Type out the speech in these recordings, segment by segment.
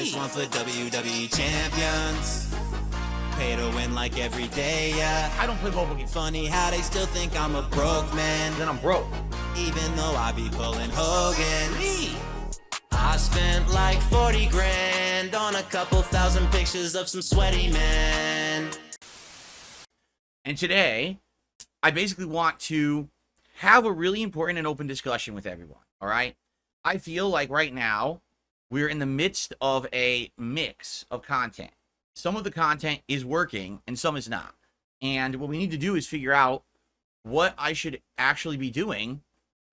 This one for WWE champions. Pay to win like every day, yeah. I don't play mobile games. Funny how they still think I'm a broke man. Then I'm broke. Even though I be pulling Hogan's. I spent like 40 grand on a couple thousand pictures of some sweaty men. And today, I basically want to have a really important and open discussion with everyone, all right? I feel like right now, we're in the midst of a mix of content. Some of the content is working and some is not. And what we need to do is figure out what I should actually be doing,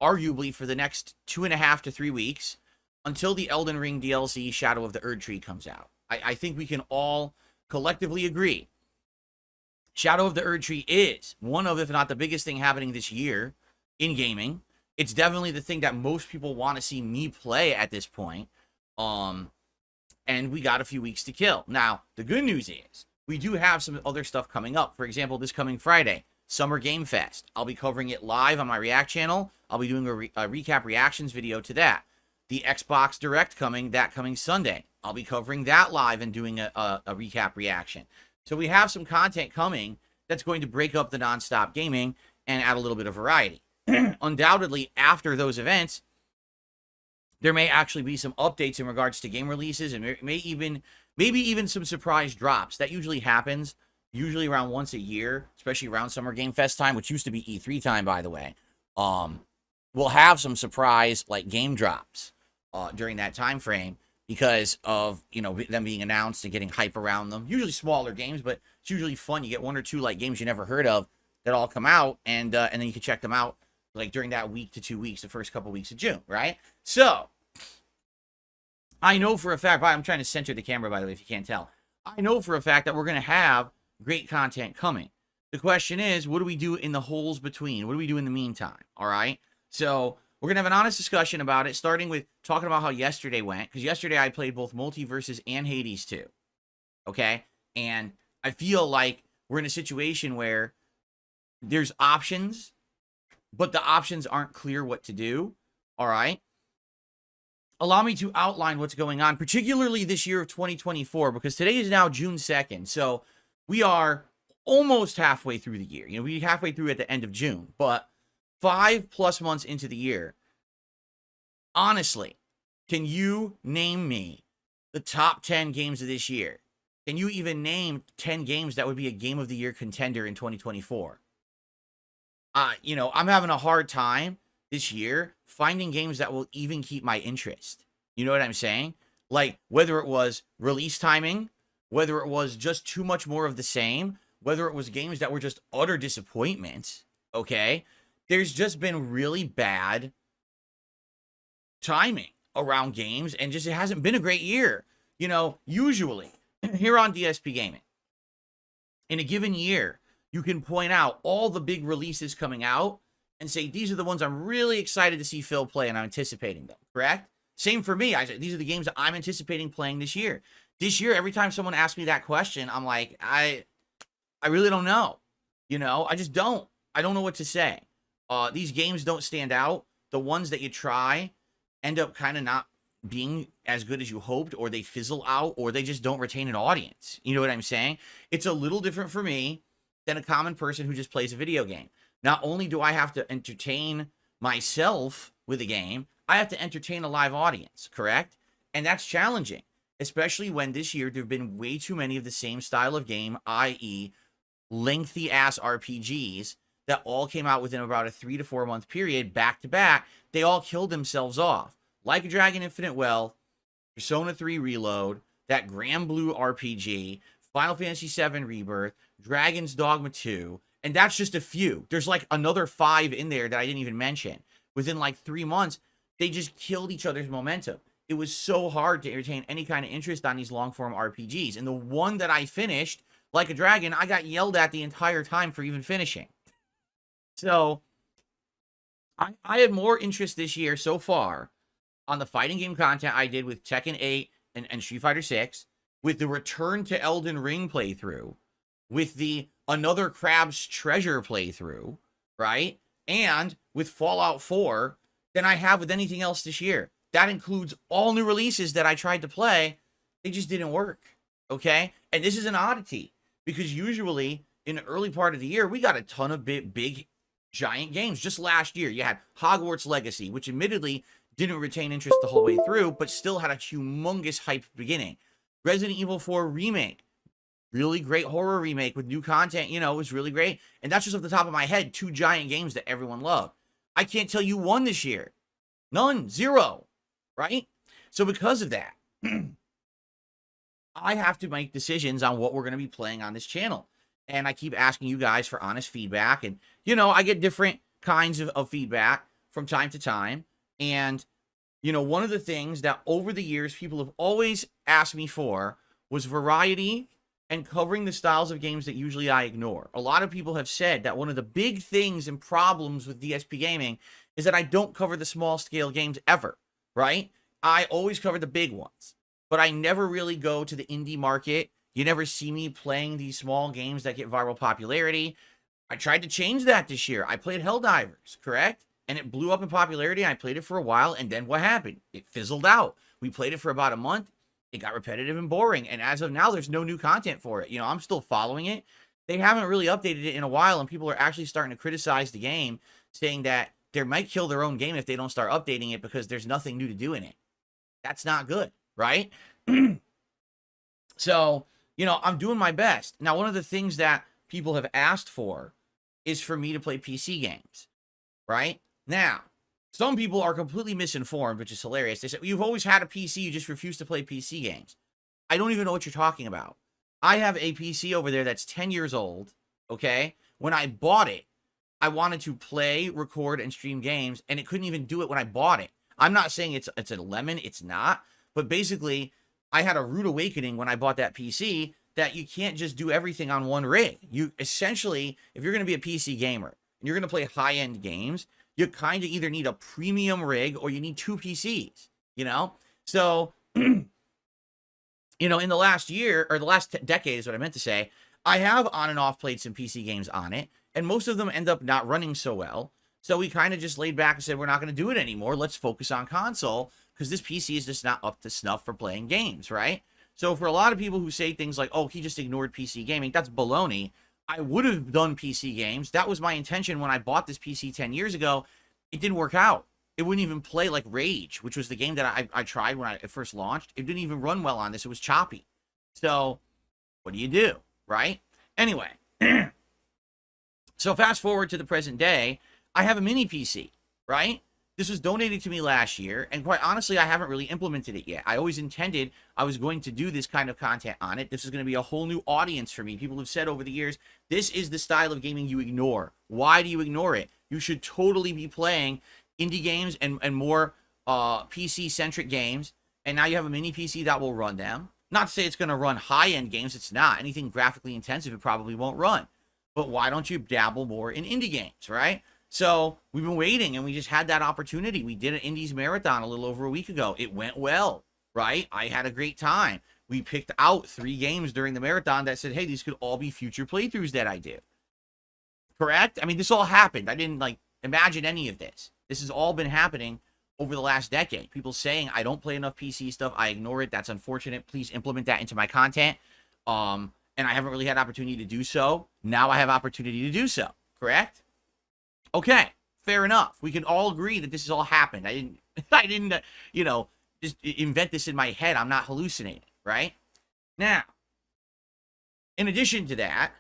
arguably for the next 2.5 to 3 weeks, until the Elden Ring DLC Shadow of the Erdtree comes out. I think we can all collectively agree Shadow of the Erdtree is one of, if not the biggest thing happening this year in gaming. It's definitely the thing that most people want to see me play at this point. And we got a few weeks to kill. Now, the good news is we do have some other stuff coming up. For example, this coming Friday, Summer Game Fest. I'll be covering it live on my React channel. I'll be doing a recap reactions video to that. The Xbox Direct coming Sunday. I'll be covering that live and doing a recap reaction. So we have some content coming that's going to break up the nonstop gaming and add a little bit of variety. Undoubtedly, after those events, there may actually be some updates in regards to game releases and maybe even some surprise drops. That usually happens, usually around once a year, especially around Summer Game Fest time, which used to be E3 time, by the way. We'll have some surprise like game drops during that time frame because of, you know, them being announced and getting hype around them. Usually smaller games, but it's usually fun. You get 1 or 2 like games you never heard of that all come out, and then you can check them out like during that week to 2 weeks, the first couple weeks of June, right? So I know for a fact, I'm trying to center the camera, by the way, if you can't tell. I know for a fact that we're going to have great content coming. The question is, what do we do in the holes between? What do we do in the meantime? All right. So we're going to have an honest discussion about it, starting with talking about how yesterday went, because yesterday I played both Multiverses and Hades 2. Okay. And I feel like we're in a situation where there's options, but the options aren't clear what to do. All right. Allow me to outline what's going on, particularly this year of 2024, because today is now June 2nd. So we are almost halfway through the year. You know, we're halfway through at the end of June, but 5+ months into the year. Honestly, can you name me the top 10 games of this year? Can you even name 10 games that would be a Game of the Year contender in 2024? You know, I'm having a hard time this year finding games that will even keep my interest. You know what I'm saying? Like, whether it was release timing, whether it was just too much more of the same, whether it was games that were just utter disappointments, okay? There's just been really bad timing around games, and just it hasn't been a great year. You know, usually, here on DSP Gaming, in a given year, you can point out all the big releases coming out and say, these are the ones I'm really excited to see Phil play, and I'm anticipating them, correct? Same for me. I say, these are the games that I'm anticipating playing this year. This year, every time someone asks me that question, I'm like, I really don't know. You know, I just don't. I don't know what to say. These games don't stand out. The ones that you try end up kind of not being as good as you hoped, or they fizzle out, or they just don't retain an audience. You know what I'm saying? It's a little different for me than a common person who just plays a video game. Not only do I have to entertain myself with a game, I have to entertain a live audience, correct? And that's challenging, especially when this year there have been way too many of the same style of game, i.e. lengthy-ass RPGs that all came out within about a 3 to 4 month period, back to back. They all killed themselves off. Like a Dragon Infinite Wealth, Persona 3 Reload, that Grand Blue RPG, Final Fantasy VII Rebirth, Dragon's Dogma 2, and that's just a few. There's like another 5 in there that I didn't even mention. Within like 3 months, they just killed each other's momentum. It was so hard to entertain any kind of interest on these long-form RPGs. And the one that I finished, Like a Dragon, I got yelled at the entire time for even finishing. So, I had more interest this year so far on the fighting game content I did with Tekken 8 and Street Fighter 6, with the Return to Elden Ring playthrough, with the Another Crab's Treasure playthrough, right? And with Fallout 4 than I have with anything else this year. That includes all new releases that I tried to play. They just didn't work. Okay? And this is an oddity because usually in the early part of the year, we got a ton of big giant games. Just last year, you had Hogwarts Legacy, which admittedly didn't retain interest the whole way through, but still had a humongous hype beginning. Resident Evil 4 Remake, really great horror remake with new content, you know, it was really great. And that's just off the top of my head, 2 giant games that everyone loved. I can't tell you one this year. None. 0. Right? So because of that, I have to make decisions on what we're going to be playing on this channel. And I keep asking you guys for honest feedback. And, you know, I get different kinds of feedback from time to time. And, you know, one of the things that over the years people have always asked me for was variety and covering the styles of games that usually I ignore. A lot of people have said that one of the big things and problems with DSP Gaming is that I don't cover the small scale games ever, right? I always cover the big ones, but I never really go to the indie market. You never see me playing these small games that get viral popularity. I tried to change that this year. I played Helldivers, correct? And it blew up in popularity. I played it for a while, and then what happened? It fizzled out. We played it for about a month. It got repetitive and boring, and as of now, there's no new content for it. You know, I'm still following it. They haven't really updated it in a while, and people are actually starting to criticize the game, saying that they might kill their own game if they don't start updating it because there's nothing new to do in it. That's not good, right? So, you know, I'm doing my best. Now, one of the things that people have asked for is for me to play PC games, right? Now, some people are completely misinformed, which is hilarious. They say, you've always had a PC, you just refuse to play PC games. I don't even know what you're talking about. I have a PC over there that's 10 years old, okay? When I bought it, I wanted to play, record, and stream games, and it couldn't even do it when I bought it. I'm not saying it's a lemon, it's not. But basically, I had a rude awakening when I bought that PC that you can't just do everything on one rig. You essentially, if you're going to be a PC gamer, and you're going to play high-end games, you kind of either need a premium rig or you need 2 PCs, you know? So, you know, in the last year, or the last decade is what I meant to say, I have on and off played some PC games on it, and most of them end up not running so well. So we kind of just laid back and said, we're not going to do it anymore. Let's focus on console, because this PC is just not up to snuff for playing games, right? So for a lot of people who say things like, oh, he just ignored PC gaming, that's baloney. I would have done PC games. That was my intention when I bought this PC 10 years ago. It didn't work out. It wouldn't even play like Rage, which was the game that I tried when it first launched. It didn't even run well on this. It was choppy. So what do, right? Anyway, so fast forward to the present day, I have a mini PC, right? This was donated to me last year, and quite honestly, I haven't really implemented it yet. I always intended I was going to do this kind of content on it. This is going to be a whole new audience for me. People have said over the years, this is the style of gaming you ignore. Why do you ignore it? You should totally be playing indie games and more PC-centric games, and now you have a mini PC that will run them. Not to say it's going to run high-end games. It's not. Anything graphically intensive, it probably won't run. But why don't you dabble more in indie games, right? So we've been waiting, and we just had that opportunity. We did an Indies Marathon a little over a week ago. It went well, right? I had a great time. We picked out 3 games during the marathon that said, hey, these could all be future playthroughs that I do. Correct? I mean, this all happened. I didn't, imagine any of this. This has all been happening over the last decade. People saying, I don't play enough PC stuff. I ignore it. That's unfortunate. Please implement that into my content. And I haven't really had opportunity to do so. Now I have opportunity to do so. Correct? Okay, fair enough. We can all agree that this has all happened. I didn't, just invent this in my head. I'm not hallucinating, right? Now, in addition to that,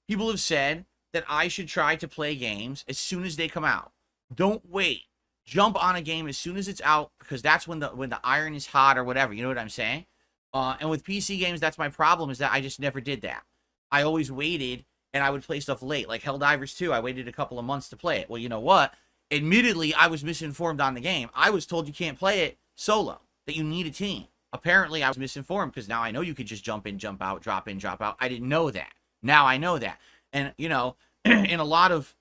people have said that I should try to play games as soon as they come out. Don't wait. Jump on a game as soon as it's out, because that's when the iron is hot or whatever. You know what I'm saying? And with PC games, that's my problem, is that I just never did that. I always waited, and I would play stuff late. Like Helldivers 2, I waited a couple of months to play it. Well, you know what? Admittedly, I was misinformed on the game. I was told you can't play it solo, that you need a team. Apparently, I was misinformed, because now I know you could just jump in, jump out, drop in, drop out. I didn't know that. Now I know that. And, in a lot of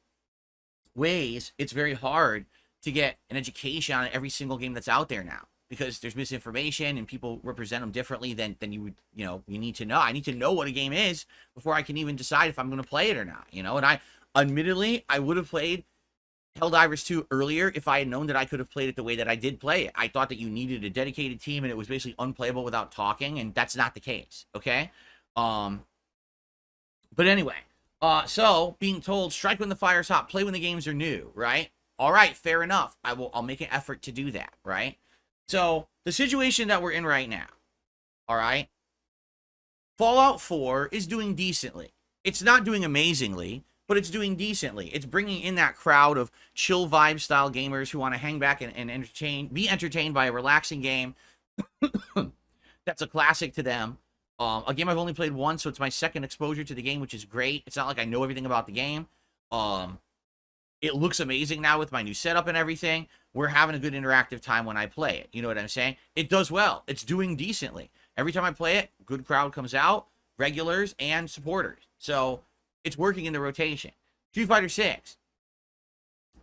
ways, it's very hard to get an education on every single game that's out there now, because there's misinformation and people represent them differently than you would, you need to know. I need to know what a game is before I can even decide if I'm going to play it or not, and admittedly, I would have played Helldivers 2 earlier if I had known that I could have played it the way that I did play it. I thought that you needed a dedicated team and it was basically unplayable without talking, and that's not the case, okay? But anyway, so being told, strike when the fire's hot, play when the games are new, right? All right, fair enough. I'll make an effort to do that, right? So the situation that we're in right now, all right? Fallout 4 is doing decently. It's not doing amazingly, but it's doing decently. It's bringing in that crowd of chill vibe style gamers who want to hang back and be entertained by a relaxing game that's a classic to them. A game I've only played once, so it's my second exposure to the game, which is great. It's not like I know everything about the game. It looks amazing now with my new setup and everything. We're having a good interactive time when I play it. You know what I'm saying? It does well. It's doing decently. Every time I play it, good crowd comes out, regulars and supporters. So it's working in the rotation. Street Fighter 6.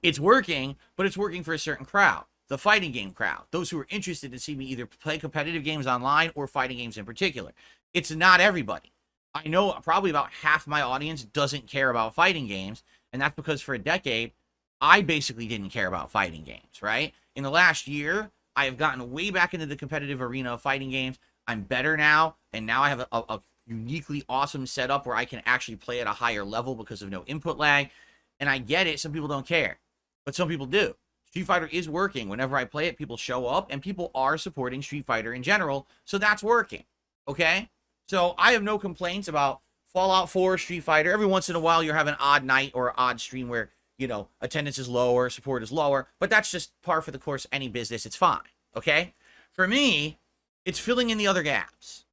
It's working, but it's working for a certain crowd. The fighting game crowd. Those who are interested to see me either play competitive games online or fighting games in particular. It's not everybody. I know probably about half my audience doesn't care about fighting games, and that's because for a decade, I basically didn't care about fighting games, right? In the last year, I have gotten way back into the competitive arena of fighting games. I'm better now, and now I have a uniquely awesome setup where I can actually play at a higher level because of no input lag. And I get it, some people don't care, but some people do. Street Fighter is working. Whenever I play it, people show up, and people are supporting Street Fighter in general, so that's working, okay? So I have no complaints about Fallout 4, Street Fighter. Every once in a while, you're having an odd night or an odd stream where, you know, attendance is lower, support is lower, but that's just par for the course, any business. It's fine, okay? For me, it's filling in the other gaps,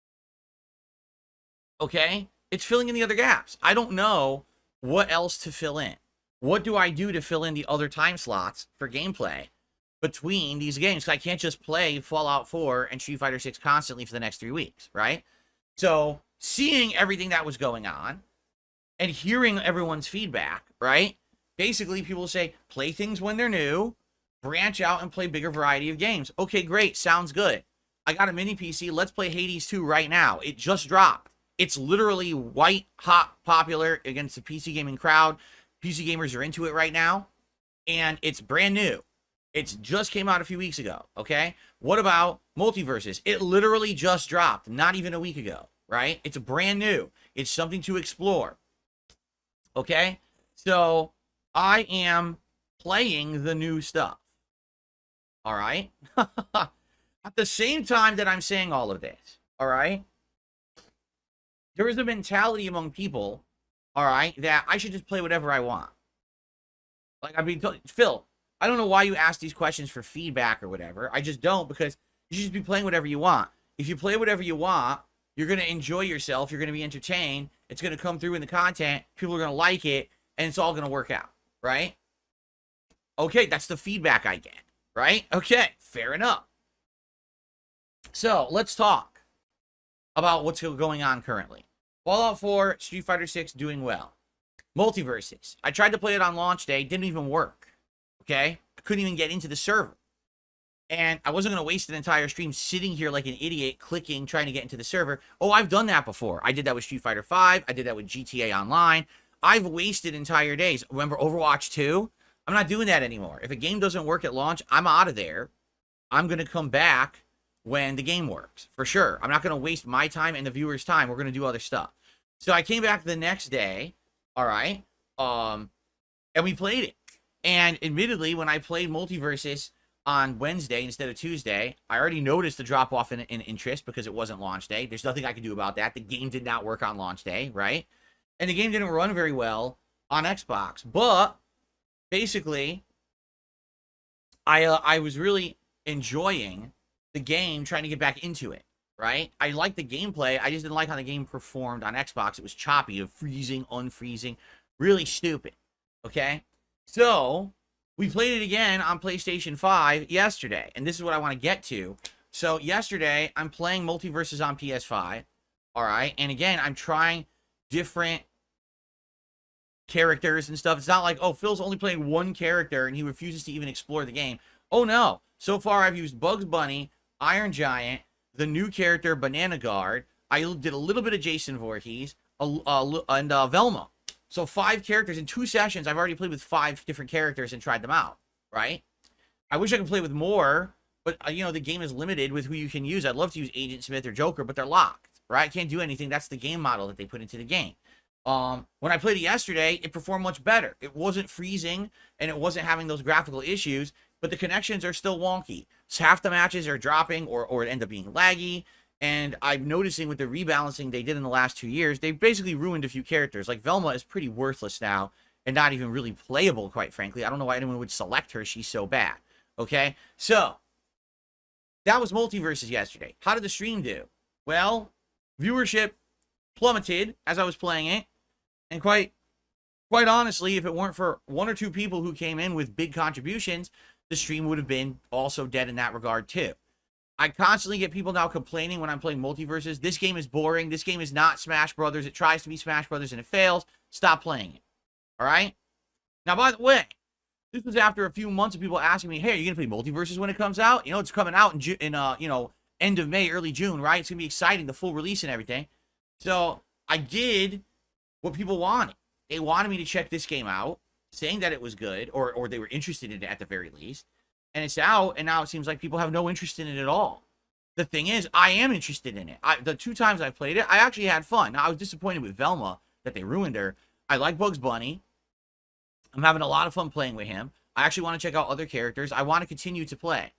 okay? It's filling in the other gaps. I don't know what else to fill in. What do I do to fill in the other time slots for gameplay between these games? Because I can't just play Fallout 4 and Street Fighter 6 constantly for the next 3 weeks, right? So seeing everything that was going on and hearing everyone's feedback, right? Basically, people say, play things when they're new, branch out and play bigger variety of games. Okay, great. Sounds good. I got a mini PC. Let's play Hades 2 right now. It just dropped. It's literally white hot popular against the PC gaming crowd. PC gamers are into it right now, and it's brand new. It just came out a few weeks ago, okay? What about Multiverses? It literally just dropped, not even a week ago, right? It's brand new. It's something to explore, okay? So I am playing the new stuff, all right? At the same time that I'm saying all of this, all right? There is a mentality among people, all right, that I should just play whatever I want. Like, I mean, Phil, I don't know why you ask these questions for feedback or whatever. I just don't, because you should just be playing whatever you want. If you play whatever you want, you're going to enjoy yourself. You're going to be entertained. It's going to come through in the content. People are going to like it, and it's all going to work out, right? Okay, that's the feedback I get, right? Okay, fair enough. So, let's talk about what's going on currently. Fallout 4, Street Fighter 6 doing well. Multiverses. I tried to play it on launch day. Didn't even work. Okay? I couldn't even get into the server. And I wasn't going to waste an entire stream sitting here like an idiot, clicking, trying to get into the server. Oh, I've done that before. I did that with Street Fighter 5. I did that with GTA Online. I've wasted entire days. Remember Overwatch 2? I'm not doing that anymore. If a game doesn't work at launch, I'm out of there. I'm going to come back when the game works, for sure. I'm not going to waste my time and the viewers' time. We're going to do other stuff. So I came back the next day, all right, and we played it. And admittedly, when I played Multiverses on Wednesday instead of Tuesday, I already noticed the drop-off in interest because it wasn't launch day. There's nothing I could do about that. The game did not work on launch day, right? And the game didn't run very well on Xbox. But, basically, I was really enjoying the game, trying to get back into it, right? I liked the gameplay. I just didn't like how the game performed on Xbox. It was choppy, freezing, unfreezing, really stupid, okay? So, we played it again on PlayStation 5 yesterday, and this is what I want to get to. So, yesterday, I'm playing Multiverses on PS5, all right? And again, I'm trying different characters and stuff. It's not like, oh, Phil's only playing one character, and he refuses to even explore the game. Oh, no. So far, I've used Bugs Bunny, Iron Giant, the new character Banana Guard. I did a little bit of Jason Voorhees, and Velma. So 5 characters in 2 sessions. I've already played with 5 different characters and tried them out, right? I wish I could play with more, but, you know, the game is limited with who you can use. I'd love to use Agent Smith or Joker, but they're locked, right? I can't do anything. That's the game model that they put into the game. When I played it yesterday, it performed much better. It wasn't freezing, and it wasn't having those graphical issues, but the connections are still wonky. So half the matches are dropping or it end up being laggy, and I'm noticing with the rebalancing they did in the last 2 years, they basically ruined a few characters. Like, Velma is pretty worthless now, and not even really playable, quite frankly. I don't know why anyone would select her. She's so bad. Okay? So, that was Multiverses yesterday. How did the stream do? Well, viewership plummeted as I was playing it. And quite honestly, if it weren't for 1 or 2 people who came in with big contributions, the stream would have been also dead in that regard too. I constantly get people now complaining when I'm playing Multiverses. This game is boring. This game is not Smash Brothers. It tries to be Smash Brothers and it fails. Stop playing it. All right? Now, by the way, this was after a few months of people asking me, hey, are you going to play Multiverses when it comes out? You know, it's coming out in you know, end of May, early June, right? It's going to be exciting, the full release and everything. So I did what people wanted. They wanted me to check this game out, saying that it was good, or they were interested in it at the very least. And it's out, and now it seems like people have no interest in it at all. The thing is, I am interested in it. The 2 times I played it, I actually had fun. Now, I was disappointed with Velma, that they ruined her. I like Bugs Bunny. I'm having a lot of fun playing with him. I actually want to check out other characters. I want to continue to play.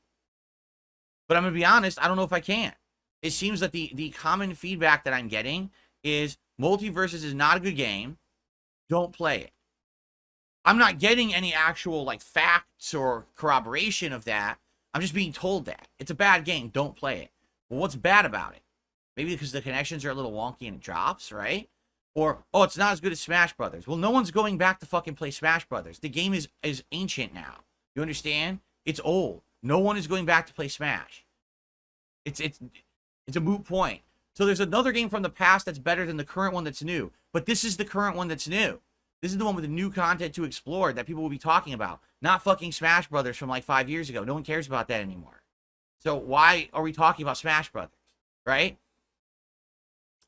But I'm going to be honest, I don't know if I can. It seems that the common feedback that I'm getting is Multiverses is not a good game. Don't play it. I'm not getting any actual, like, facts or corroboration of that. I'm just being told that. It's a bad game. Don't play it. Well, what's bad about it? Maybe because the connections are a little wonky and it drops, right? Or, oh, it's not as good as Smash Brothers. Well, no one's going back to fucking play Smash Brothers. The game is ancient now. You understand? It's old. No one is going back to play Smash. It's a moot point. So there's another game from the past that's better than the current one that's new. But this is the current one that's new. This is the one with the new content to explore that people will be talking about. Not fucking Smash Brothers from like 5 years ago. No one cares about that anymore. So why are we talking about Smash Brothers? Right?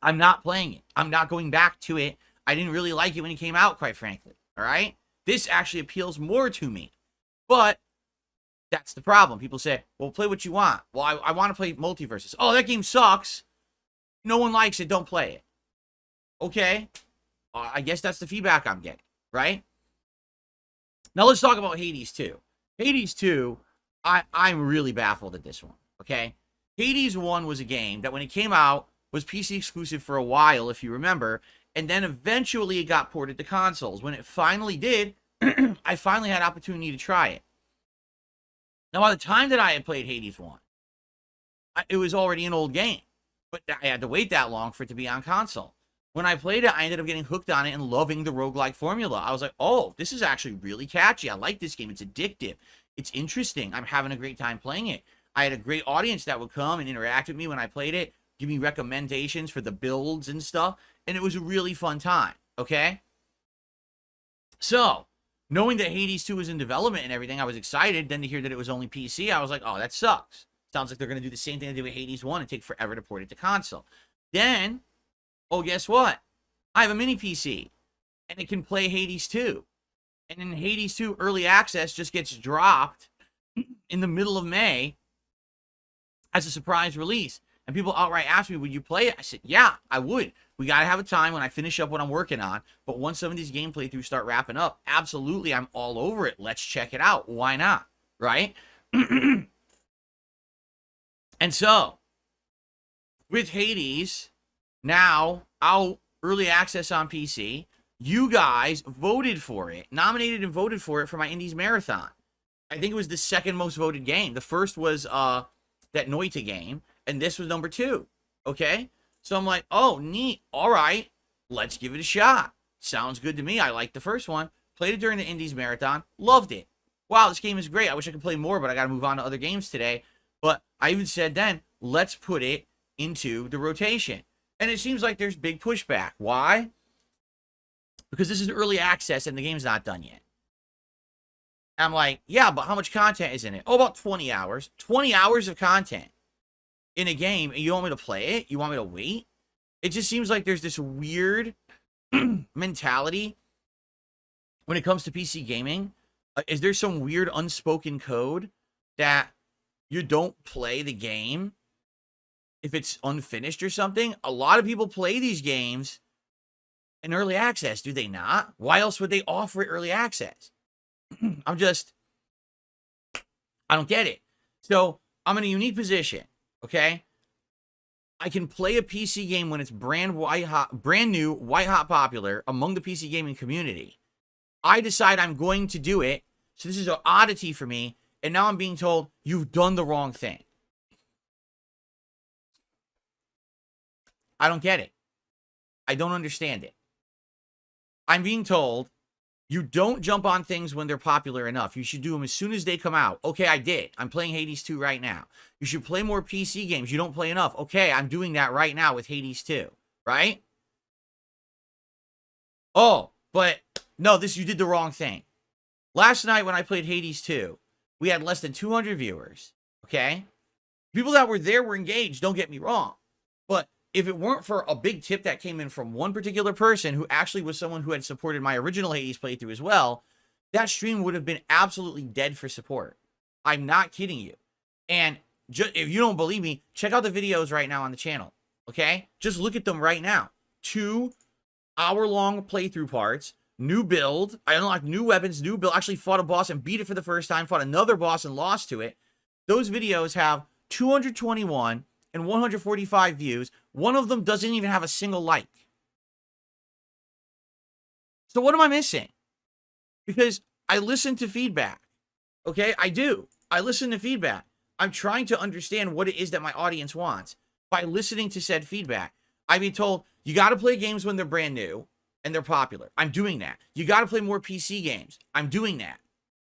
I'm not playing it. I'm not going back to it. I didn't really like it when it came out, quite frankly. All right? This actually appeals more to me. But that's the problem. People say, well, play what you want. Well, I want to play Multiverses. Oh, that game sucks. No one likes it. Don't play it. Okay? I guess that's the feedback I'm getting, right? Now let's talk about Hades 2. Hades 2, I'm really baffled at this one, okay? Hades 1 was a game that when it came out was PC exclusive for a while, if you remember, and then eventually it got ported to consoles. When it finally did, I finally had opportunity to try it. Now, by the time that I had played Hades 1, it was already an old game, but I had to wait that long for it to be on console. When I played it, I ended up getting hooked on it and loving the roguelike formula. I was like, oh, this is actually really catchy. I like this game. It's addictive. It's interesting. I'm having a great time playing it. I had a great audience that would come and interact with me when I played it, give me recommendations for the builds and stuff, and it was a really fun time, okay? So, knowing that Hades 2 was in development and everything, I was excited. Then to hear that it was only PC, I was like, oh, that sucks. Sounds like they're going to do the same thing they did with Hades 1 and take forever to port it to console. Then, oh, guess what? I have a mini PC, and it can play Hades 2. And then Hades 2 Early Access just gets dropped in the middle of May as a surprise release. And people outright asked me, would you play it? I said, yeah, I would. We got to have a time when I finish up what I'm working on. But once some of these game playthroughs start wrapping up, absolutely, I'm all over it. Let's check it out. Why not? Right? And so, with Hades now out early access on PC, you guys voted for it, nominated and voted for it for my Indies Marathon. I think it was the second most voted game. The first was that Noita game, and this was number 2. Okay? So I'm like, oh, neat. All right. Let's give it a shot. Sounds good to me. I liked the first one. Played it during the Indies Marathon. Loved it. Wow, this game is great. I wish I could play more, but I got to move on to other games today. But I even said then, let's put it into the rotation. And it seems like there's big pushback. Why? Because this is early access and the game's not done yet. I'm like, yeah, but how much content is in it? Oh, about 20 hours. 20 hours of content in a game, and you want me to play it? You want me to wait? It just seems like there's this weird mentality when it comes to PC gaming, is there some weird unspoken code that you don't play the game if it's unfinished or something? A lot of people play these games in early access, do they not? Why else would they offer it early access? I don't get it. So I'm in a unique position, okay? I can play a PC game when it's brand new, white hot popular among the PC gaming community. I decide I'm going to do it, so this is an oddity for me, and now I'm being told, you've done the wrong thing. I don't get it. I don't understand it. I'm being told, you don't jump on things when they're popular enough. You should do them as soon as they come out. Okay, I did. I'm playing Hades 2 right now. You should play more PC games. You don't play enough. Okay, I'm doing that right now with Hades 2, right? Oh, but no, you did the wrong thing. Last night when I played Hades 2, we had less than 200 viewers, okay? People that were there were engaged, don't get me wrong. But if it weren't for a big tip that came in from one particular person who actually was someone who had supported my original Hades playthrough as well, that stream would have been absolutely dead for support. I'm not kidding you. And if you don't believe me, check out the videos right now on the channel, okay? Just look at them right now. 2 hour-long playthrough parts, new build. I unlocked new weapons, new build. Actually fought a boss and beat it for the first time. Fought another boss and lost to it. Those videos have 221 and 145 views. One of them doesn't even have a single like. So what am I missing? Because I listen to feedback. Okay, I do. I listen to feedback. I'm trying to understand what it is that my audience wants. By listening to said feedback, I've been told, you got to play games when they're brand new and they're popular. I'm doing that. You got to play more PC games. I'm doing that.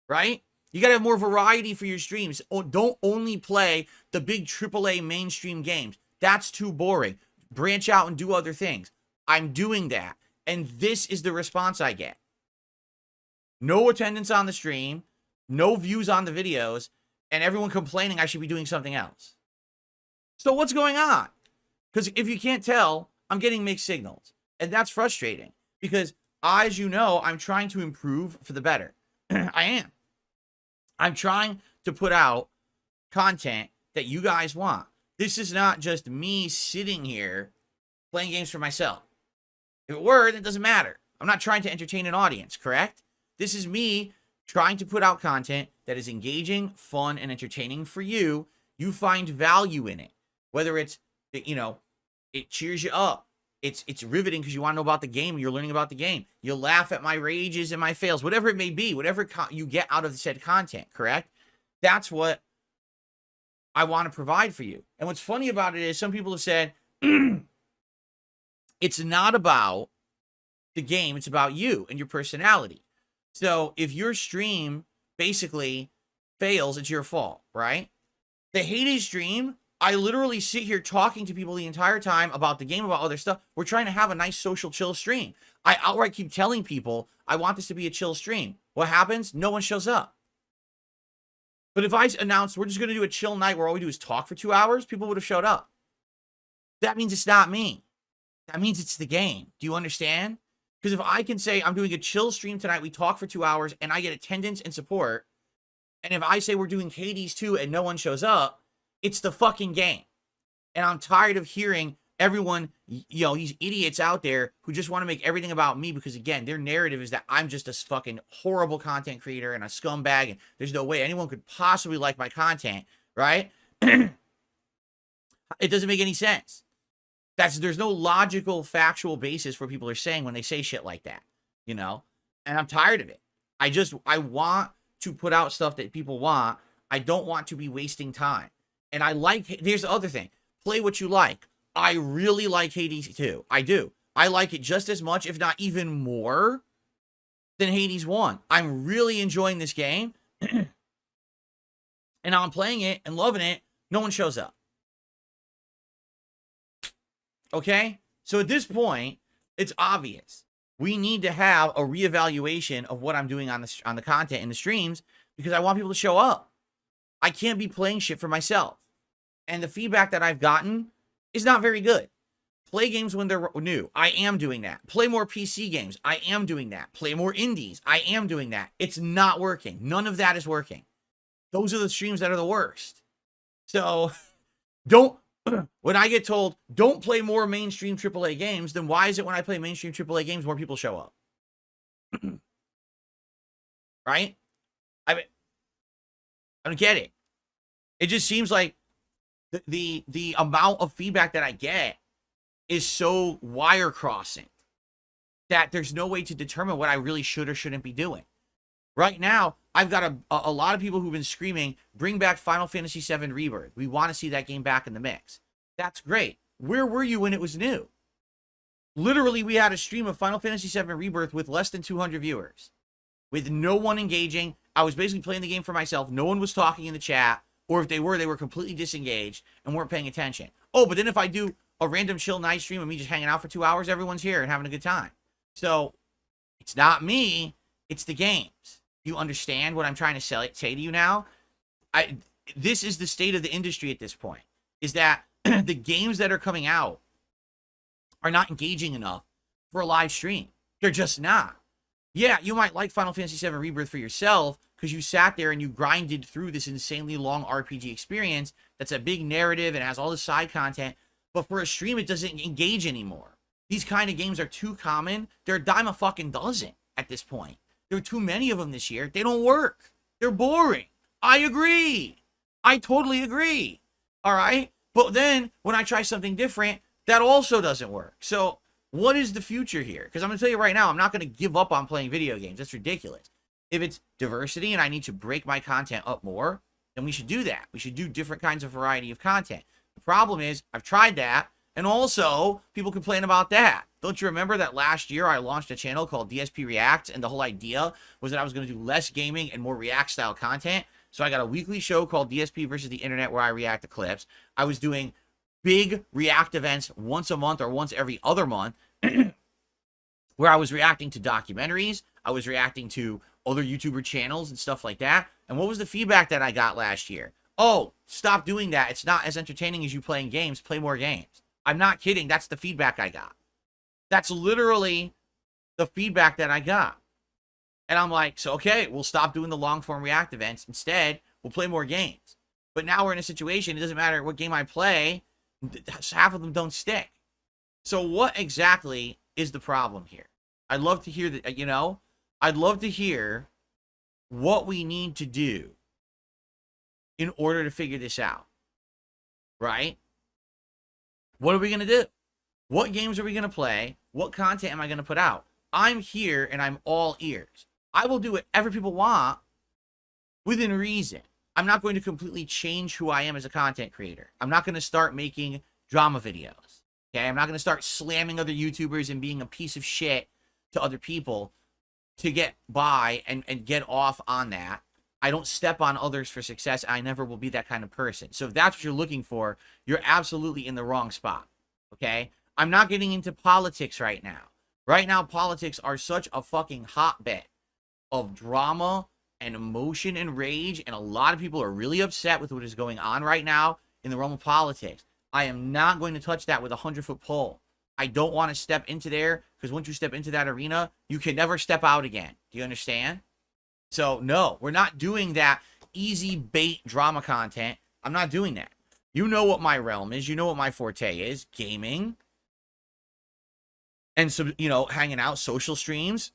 Right? You got to have more variety for your streams. Don't only play the big AAA mainstream games. That's too boring. Branch out and do other things. I'm doing that. And this is the response I get. No attendance on the stream, no views on the videos, and everyone complaining I should be doing something else. So what's going on? Because if you can't tell, I'm getting mixed signals. And that's frustrating. Because, as you know, I'm trying to improve for the better. I am. I'm trying to put out content that you guys want. This is not just me sitting here playing games for myself. If it were, then it doesn't matter. I'm not trying to entertain an audience, correct? This is me trying to put out content that is engaging, fun, and entertaining for you. You find value in it. Whether it's, it cheers you up. It's riveting because you want to know about the game. You're learning about the game. You laugh at my rages and my fails, whatever it may be, whatever you get out of said content, correct? That's what I want to provide for you. And what's funny about it is some people have said, it's not about the game. It's about you and your personality. So if your stream basically fails, it's your fault, right? The Hades stream, I literally sit here talking to people the entire time about the game, about other stuff. We're trying to have a nice social chill stream. I outright keep telling people I want this to be a chill stream. What happens? No one shows up. But if I announced we're just going to do a chill night where all we do is talk for 2 hours, people would have showed up. That means it's not me. That means it's the game. Do you understand? Because if I can say I'm doing a chill stream tonight, we talk for 2 hours, and I get attendance and support, and if I say we're doing Hades 2 and no one shows up, it's the fucking game. And I'm tired of hearing everyone, these idiots out there who just want to make everything about me because, again, their narrative is that I'm just a fucking horrible content creator and a scumbag, and there's no way anyone could possibly like my content, right? It doesn't make any sense. There's no logical, factual basis for people are saying when they say shit like that, And I'm tired of it. I want to put out stuff that people want. I don't want to be wasting time. And here's the other thing. Play what you like. I really like Hades 2. I do. I like it just as much, if not even more, than Hades 1. I'm really enjoying this game. And now I'm playing it and loving it. No one shows up. Okay? So at this point, it's obvious. We need to have a reevaluation of what I'm doing on the content in the streams because I want people to show up. I can't be playing shit for myself. And the feedback that I've gotten is not very good. Play games when they're new. I am doing that. Play more PC games. I am doing that. Play more indies. I am doing that. It's not working. None of that is working. Those are the streams that are the worst. So don't, when I get told, don't play more mainstream AAA games, then why is it when I play mainstream AAA games, more people show up? Right? I don't get it. It just seems like the amount of feedback that I get is so wire crossing that there's no way to determine what I really should or shouldn't be doing. Right now, I've got a lot of people who've been screaming, bring back Final Fantasy VII Rebirth. We want to see that game back in the mix. That's great. Where were you when it was new? Literally, we had a stream of Final Fantasy VII Rebirth with less than 200 viewers, with no one engaging. I was basically playing the game for myself. No one was talking in the chat, or if they were completely disengaged and weren't paying attention. Oh, but then if I do a random chill night stream of me just hanging out for 2 hours, everyone's here and having a good time. So it's not me, it's the games. You understand what I'm trying to say to you now? This is the state of the industry at this point, is that the games that are coming out are not engaging enough for a live stream. They're just not. Yeah, you might like Final Fantasy VII Rebirth for yourself because you sat there and you grinded through this insanely long RPG experience that's a big narrative and has all the side content. But for a stream, it doesn't engage anymore. These kind of games are too common. They're a dime a fucking dozen at this point. There are too many of them this year. They don't work. They're boring. I agree. I totally agree. All right? But then when I try something different, that also doesn't work. So what is the future here? Because I'm going to tell you right now, I'm not going to give up on playing video games. That's ridiculous. If it's diversity and I need to break my content up more, then we should do that. We should do different kinds of variety of content. The problem is, I've tried that, and also, people complain about that. Don't you remember that last year I launched a channel called DSP React, and the whole idea was that I was going to do less gaming and more React-style content? So I got a weekly show called DSP versus the Internet where I react to clips. I was doing big React events once a month or once every other month, where I was reacting to documentaries, I was reacting to other YouTuber channels and stuff like that. And what was the feedback that I got last year? Oh, stop doing that. It's not as entertaining as you playing games. Play more games. I'm not kidding. That's the feedback I got. That's literally the feedback that I got. And I'm like, so okay, we'll stop doing the long form React events. Instead, we'll play more games. But now we're in a situation, it doesn't matter what game I play, half of them don't stick. So what exactly is the problem here? I'd love to hear that, I'd love to hear what we need to do in order to figure this out, right? What are we going to do? What games are we going to play? What content am I going to put out? I'm here and I'm all ears. I will do whatever people want within reason. I'm not going to completely change who I am as a content creator. I'm not going to start making drama videos. Okay, I'm not going to start slamming other YouTubers and being a piece of shit to other people to get by and get off on that. I don't step on others for success. I never will be that kind of person. So if that's what you're looking for, you're absolutely in the wrong spot. Okay? I'm not getting into politics right now. Right now, politics are such a fucking hotbed of drama and emotion and rage, and a lot of people are really upset with what is going on right now in the realm of politics. I am not going to touch that with a 100-foot pole. I don't want to step into there, because once you step into that arena, you can never step out again. Do you understand? So, no, we're not doing that easy bait drama content. I'm not doing that. You know what my realm is. You know what my forte is. Gaming. And, so, hanging out, social streams,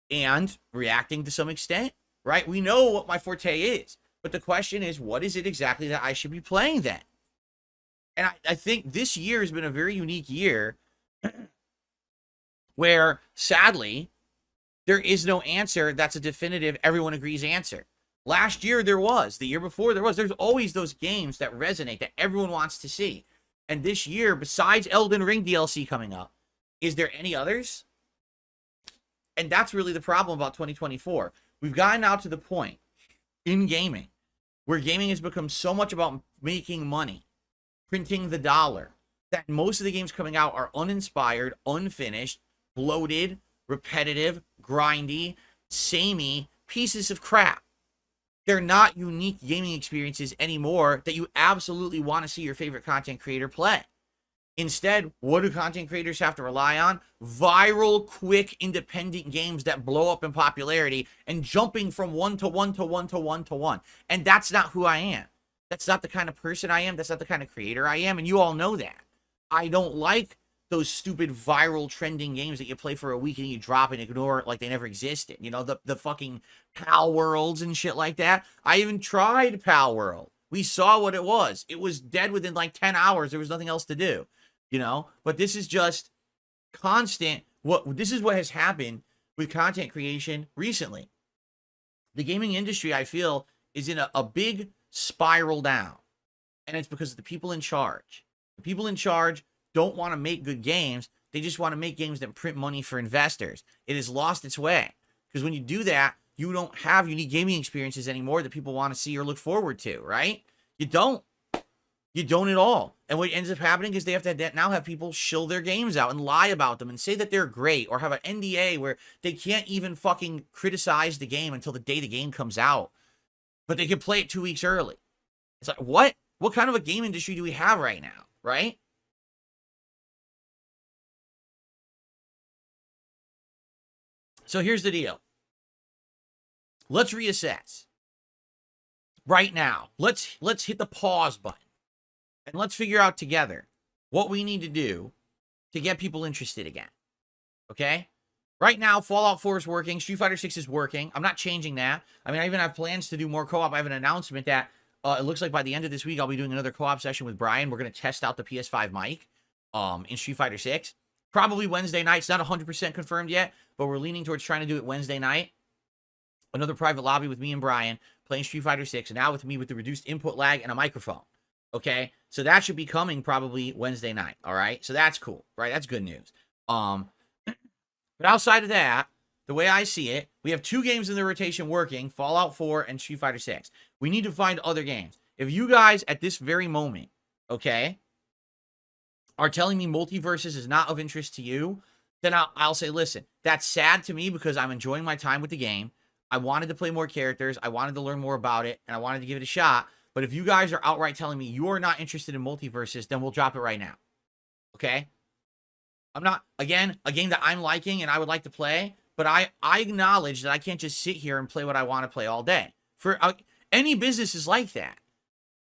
and reacting to some extent, right? We know what my forte is. But the question is, what is it exactly that I should be playing then? And I think this year has been a very unique year where, sadly, there is no answer that's a definitive, everyone agrees answer. Last year there was. The year before there was. There's always those games that resonate, that everyone wants to see. And this year, besides Elden Ring DLC coming up, is there any others? And that's really the problem about 2024. We've gotten now to the point in gaming where gaming has become so much about making money, printing the dollar, that most of the games coming out are uninspired, unfinished, bloated, repetitive, grindy, samey pieces of crap. They're not unique gaming experiences anymore that you absolutely want to see your favorite content creator play. Instead, what do content creators have to rely on? Viral, quick, independent games that blow up in popularity and jumping from one to one to one to one to one. And that's not who I am. That's not the kind of person I am. That's not the kind of creator I am. And you all know that. I don't like those stupid viral trending games that you play for a week and you drop and ignore it like they never existed. You know, the fucking Pal Worlds and shit like that. I even tried Pal World. We saw what it was. It was dead within like 10 hours. There was nothing else to do. You know, but this is just constant. This is what has happened with content creation recently. The gaming industry, I feel, is in a big spiral down. And it's because of the people in charge. The people in charge don't want to make good games. They just want to make games that print money for investors. It has lost its way. Because when you do that, you don't have unique gaming experiences anymore that people want to see or look forward to, right? You don't. You don't at all. And what ends up happening is they have to now have people shill their games out and lie about them and say that they're great, or have an NDA where they can't even fucking criticize the game until the day the game comes out. But they can play it 2 weeks early. It's like, what? What kind of a game industry do we have right now, right? So here's the deal. Let's reassess. Right now, let's hit the pause button. And let's figure out together what we need to do to get people interested again. Okay? Right now, Fallout 4 is working. Street Fighter 6 is working. I'm not changing that. I mean, I even have plans to do more co-op. I have an announcement that it looks like by the end of this week, I'll be doing another co-op session with Brian. We're going to test out the PS5 mic in Street Fighter 6. Probably Wednesday night. It's not 100% confirmed yet, but we're leaning towards trying to do it Wednesday night. Another private lobby with me and Brian playing Street Fighter 6. And now with me with the reduced input lag and a microphone. Okay, so that should be coming probably Wednesday night. All right, so that's cool, right? That's good news. But outside of that, the way I see it, we have 2 games in the rotation working: Fallout 4 and Street Fighter 6. We need to find other games. If you guys at this very moment, okay, are telling me Multiverses is not of interest to you, then I'll say, listen, that's sad to me because I'm enjoying my time with the game. I wanted to play more characters. I wanted to learn more about it, and I wanted to give it a shot. But if you guys are outright telling me you are not interested in Multiverses, then we'll drop it right now. Okay? I'm not, again, a game that I'm liking and I would like to play, but I acknowledge that I can't just sit here and play what I want to play all day. For any business is like that.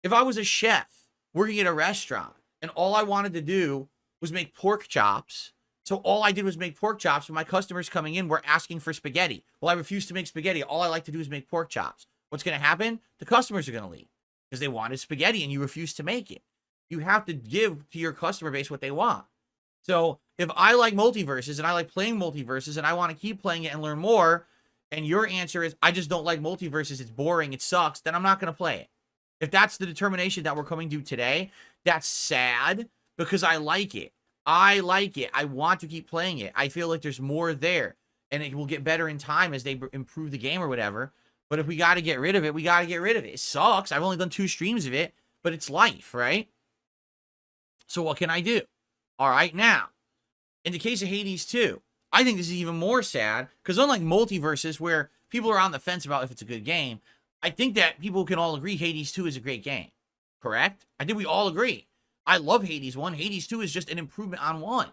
If I was a chef working at a restaurant and all I wanted to do was make pork chops, so all I did was make pork chops, and my customers coming in were asking for spaghetti. Well, I refuse to make spaghetti. All I like to do is make pork chops. What's going to happen? The customers are going to leave. Because they wanted spaghetti and you refuse to make it. You have to give to your customer base what they want. So if I like Multiverses and I like playing Multiverses and I want to keep playing it and learn more, and your answer is, I just don't like Multiverses, it's boring, it sucks, then I'm not going to play it. If that's the determination that we're coming to today, that's sad because I like it. I like it. I want to keep playing it. I feel like there's more there. And it will get better in time as they improve the game or whatever. But if we got to get rid of it, we got to get rid of it. It sucks. I've only done 2 streams of it, but it's life, right? So what can I do? All right, now, in the case of Hades 2, I think this is even more sad because unlike Multiverses, where people are on the fence about if it's a good game, I think that people can all agree Hades 2 is a great game, correct? I think we all agree. I love Hades 1. Hades 2 is just an improvement on 1.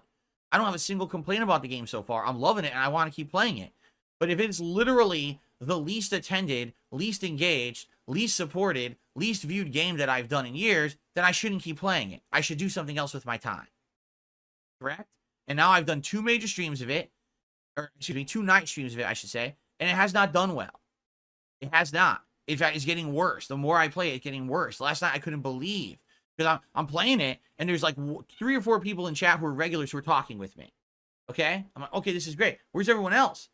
I don't have a single complaint about the game so far. I'm loving it, and I want to keep playing it. But if it's literally the least attended, least engaged, least supported, least viewed game that I've done in years, then I shouldn't keep playing it. I should do something else with my time. Correct? And now I've done 2 major streams of it, or excuse me, 2 night streams of it, I should say, and it has not done well. It has not. In fact, it's getting worse. The more I play it, it's getting worse. Last night, I couldn't believe, because I'm playing it, and there's like 3 or 4 people in chat who are regulars who are talking with me. Okay? I'm like, okay, this is great. Where's everyone else?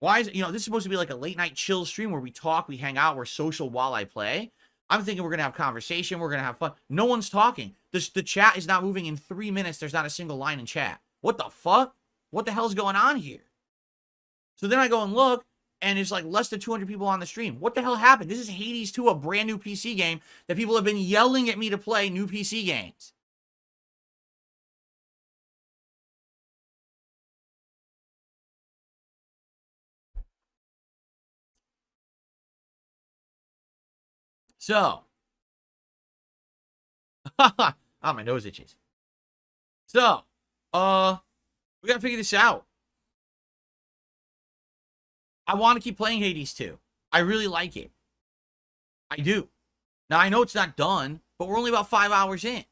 Why is it, this is supposed to be like a late night chill stream where we talk, we hang out, we're social while I play. I'm thinking we're going to have conversation, we're going to have fun. No one's talking. The chat is not moving in 3 minutes. There's not a single line in chat. What the fuck? What the hell's going on here? So then I go and look, and it's like less than 200 people on the stream. What the hell happened? This is Hades 2, a brand new PC game that people have been yelling at me to play new PC games. So, oh, my nose itches. So, we gotta figure this out. I want to keep playing Hades 2. I really like it. I do. Now, I know it's not done, but we're only about 5 hours in.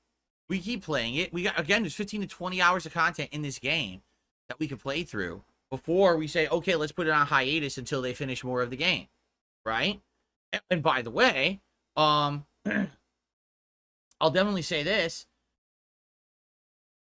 We keep playing it. We got, again, there's 15 to 20 hours of content in this game that we can play through before we say, okay, let's put it on hiatus until they finish more of the game, right? And by the way, I'll definitely say this.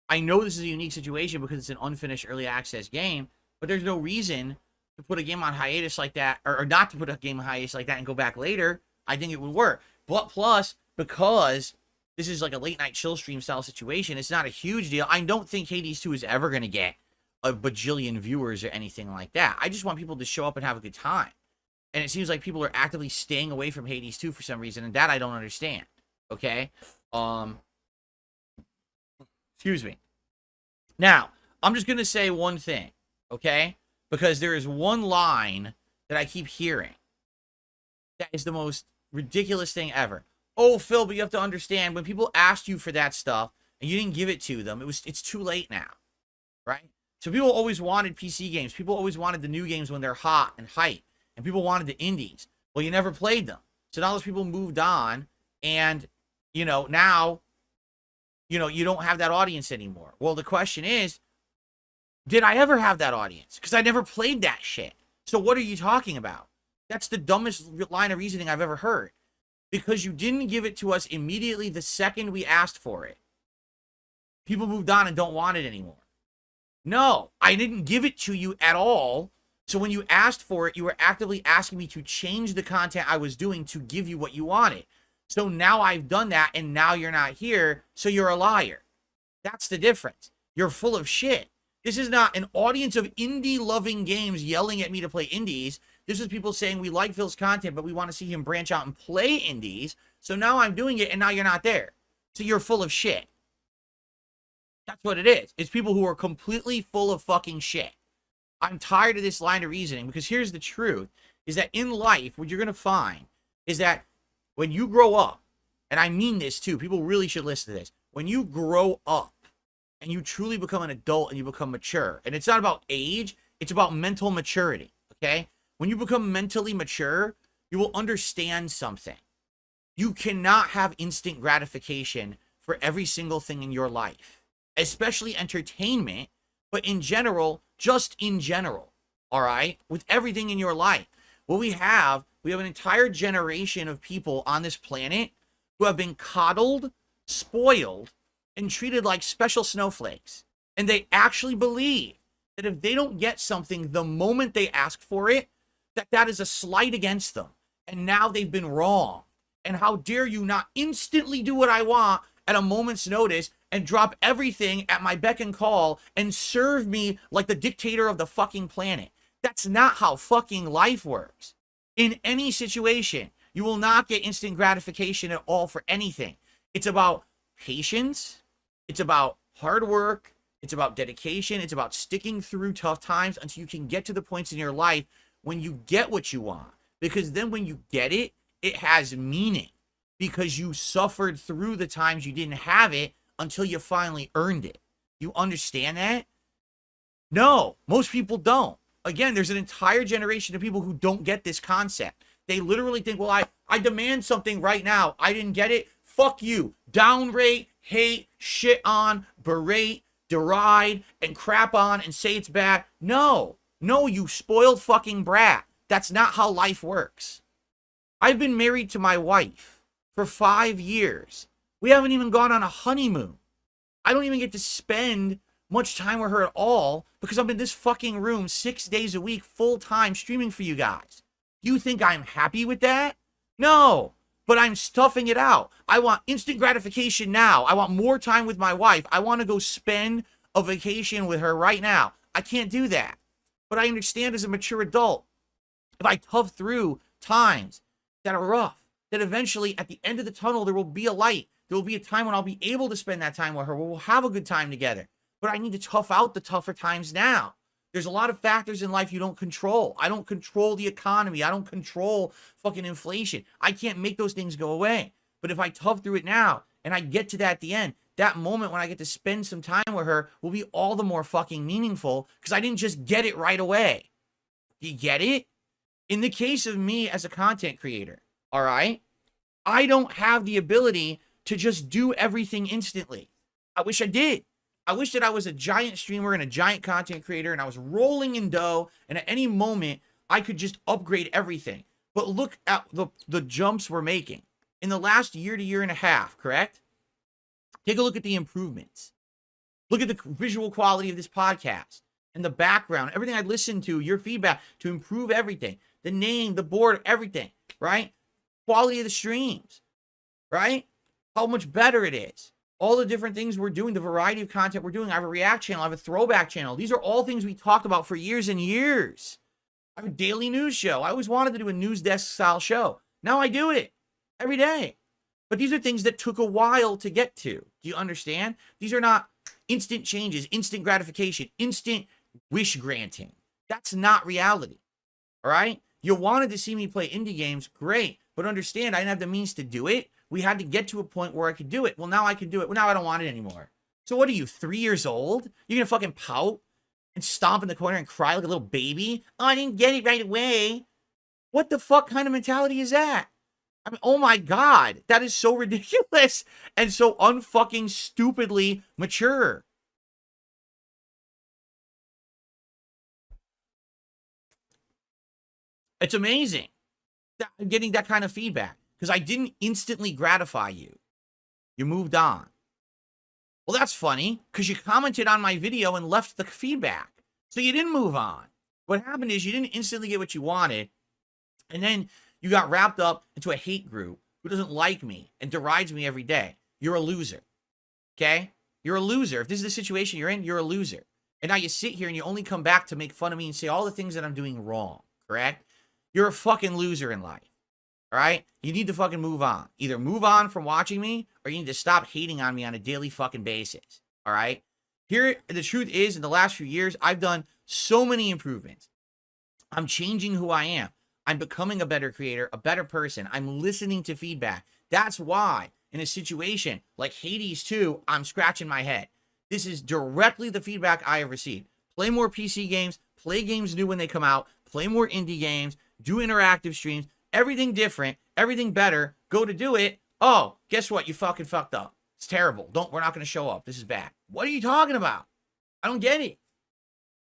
I know this is a unique situation because it's an unfinished early access game, but there's no reason to put a game on hiatus like that, or not to put a game on hiatus like that and go back later. I think it would work. But plus, because this is like a late night chill stream style situation, it's not a huge deal. I don't think Hades 2 is ever going to get a bajillion viewers or anything like that. I just want people to show up and have a good time. And it seems like people are actively staying away from Hades 2 for some reason, and that I don't understand. Okay? Excuse me. Now, I'm just going to say one thing, okay? Because there is one line that I keep hearing that is the most ridiculous thing ever. Oh, Phil, but you have to understand, when people asked you for that stuff and you didn't give it to them, it's too late now, right? So people always wanted PC games. People always wanted the new games when they're hot and hype, and people wanted the indies. Well, you never played them. So now those people moved on, and, you know, now, you know, you don't have that audience anymore. Well, the question is, did I ever have that audience? Because I never played that shit. So what are you talking about? That's the dumbest line of reasoning I've ever heard. Because you didn't give it to us immediately the second we asked for it. People moved on and don't want it anymore. No, I didn't give it to you at all. So when you asked for it, you were actively asking me to change the content I was doing to give you what you wanted. So now I've done that, and now you're not here, so you're a liar. That's the difference. You're full of shit. This is not an audience of indie-loving games yelling at me to play indies. This is people saying we like Phil's content, but we want to see him branch out and play indies. So now I'm doing it, and now you're not there. So you're full of shit. That's what it is. It's people who are completely full of fucking shit. I'm tired of this line of reasoning, because here's the truth, is that in life, what you're going to find is that when you grow up, and I mean this too, people really should listen to this. When you grow up and you truly become an adult and you become mature, and it's not about age, it's about mental maturity, okay? When you become mentally mature, you will understand something. You cannot have instant gratification for every single thing in your life, especially entertainment, but in general, just in general, all right? With everything in your life. What we have an entire generation of people on this planet who have been coddled, spoiled, and treated like special snowflakes. And they actually believe that if they don't get something the moment they ask for it, that is a slight against them. And now they've been wrong. And how dare you not instantly do what I want at a moment's notice and drop everything at my beck and call and serve me like the dictator of the fucking planet. That's not how fucking life works. In any situation, you will not get instant gratification at all for anything. It's about patience. It's about hard work. It's about dedication. It's about sticking through tough times until you can get to the points in your life when you get what you want. Because then when you get it, it has meaning. Because you suffered through the times you didn't have it until you finally earned it. You understand that? No, most people don't. Again, there's an entire generation of people who don't get this concept. They literally think, well, I demand something right now. I didn't get it. Fuck you. Downrate, hate, shit on, berate, deride, and crap on and say it's bad. No, you spoiled fucking brat. That's not how life works. I've been married to my wife for 5 years. We haven't even gone on a honeymoon. I don't even get to spend much time with her at all because I'm in this fucking room 6 days a week, full time streaming for you guys. You think I'm happy with that? No, but I'm stuffing it out. I want instant gratification now. I want more time with my wife. I want to go spend a vacation with her right now. I can't do that. But I understand as a mature adult, if I tough through times that are rough, that eventually at the end of the tunnel, there will be a light. There will be a time when I'll be able to spend that time with her, where we'll have a good time together. But I need to tough out the tougher times now. There's a lot of factors in life you don't control. I don't control the economy. I don't control fucking inflation. I can't make those things go away. But if I tough through it now and I get to that at the end, that moment when I get to spend some time with her will be all the more fucking meaningful because I didn't just get it right away. Do you get it? In the case of me as a content creator, all right, I don't have the ability to just do everything instantly. I wish I did. I wish that I was a giant streamer and a giant content creator and I was rolling in dough and at any moment I could just upgrade everything. But look at the jumps we're making in the last year to year and a half, correct? Take a look at the improvements. Look at the visual quality of this podcast and the background, everything I listened to, your feedback to improve everything, the name, the board, everything, right? Quality of the streams, right? How much better it is. All the different things we're doing, the variety of content we're doing. I have a react channel, I have a throwback channel. These are all things we talked about for years and years. I have a daily news show. I always wanted to do a news desk style show. Now I do it every day. But these are things that took a while to get to. Do you understand? These are not instant changes, instant gratification, instant wish granting. That's not reality. All right? You wanted to see me play indie games, great. But understand, I didn't have the means to do it. We had to get to a point where I could do it. Well, now I can do it. Well, now I don't want it anymore. So what are you, 3 years old? You're going to fucking pout and stomp in the corner and cry like a little baby? Oh, I didn't get it right away. What the fuck kind of mentality is that? I mean, oh my God, that is so ridiculous and so unfucking stupidly mature. It's amazing that I'm getting that kind of feedback because I didn't instantly gratify you. You moved on. Well, that's funny because you commented on my video and left the feedback. So you didn't move on. What happened is you didn't instantly get what you wanted. And then you got wrapped up into a hate group who doesn't like me and derides me every day. You're a loser. Okay? You're a loser. If this is the situation you're in, you're a loser. And now you sit here and you only come back to make fun of me and say all the things that I'm doing wrong. Correct? You're a fucking loser in life. All right? You need to fucking move on. Either move on from watching me or you need to stop hating on me on a daily fucking basis. All right? Here, the truth is, in the last few years, I've done so many improvements. I'm changing who I am. I'm becoming a better creator, a better person. I'm listening to feedback. That's why, in a situation like Hades 2, I'm scratching my head. This is directly the feedback I have received. Play more PC games, play games new when they come out, play more indie games, do interactive streams, everything different, everything better. Go to do it. Oh, guess what? You fucking fucked up. It's terrible. We're not going to show up. This is bad. What are you talking about? I don't get it.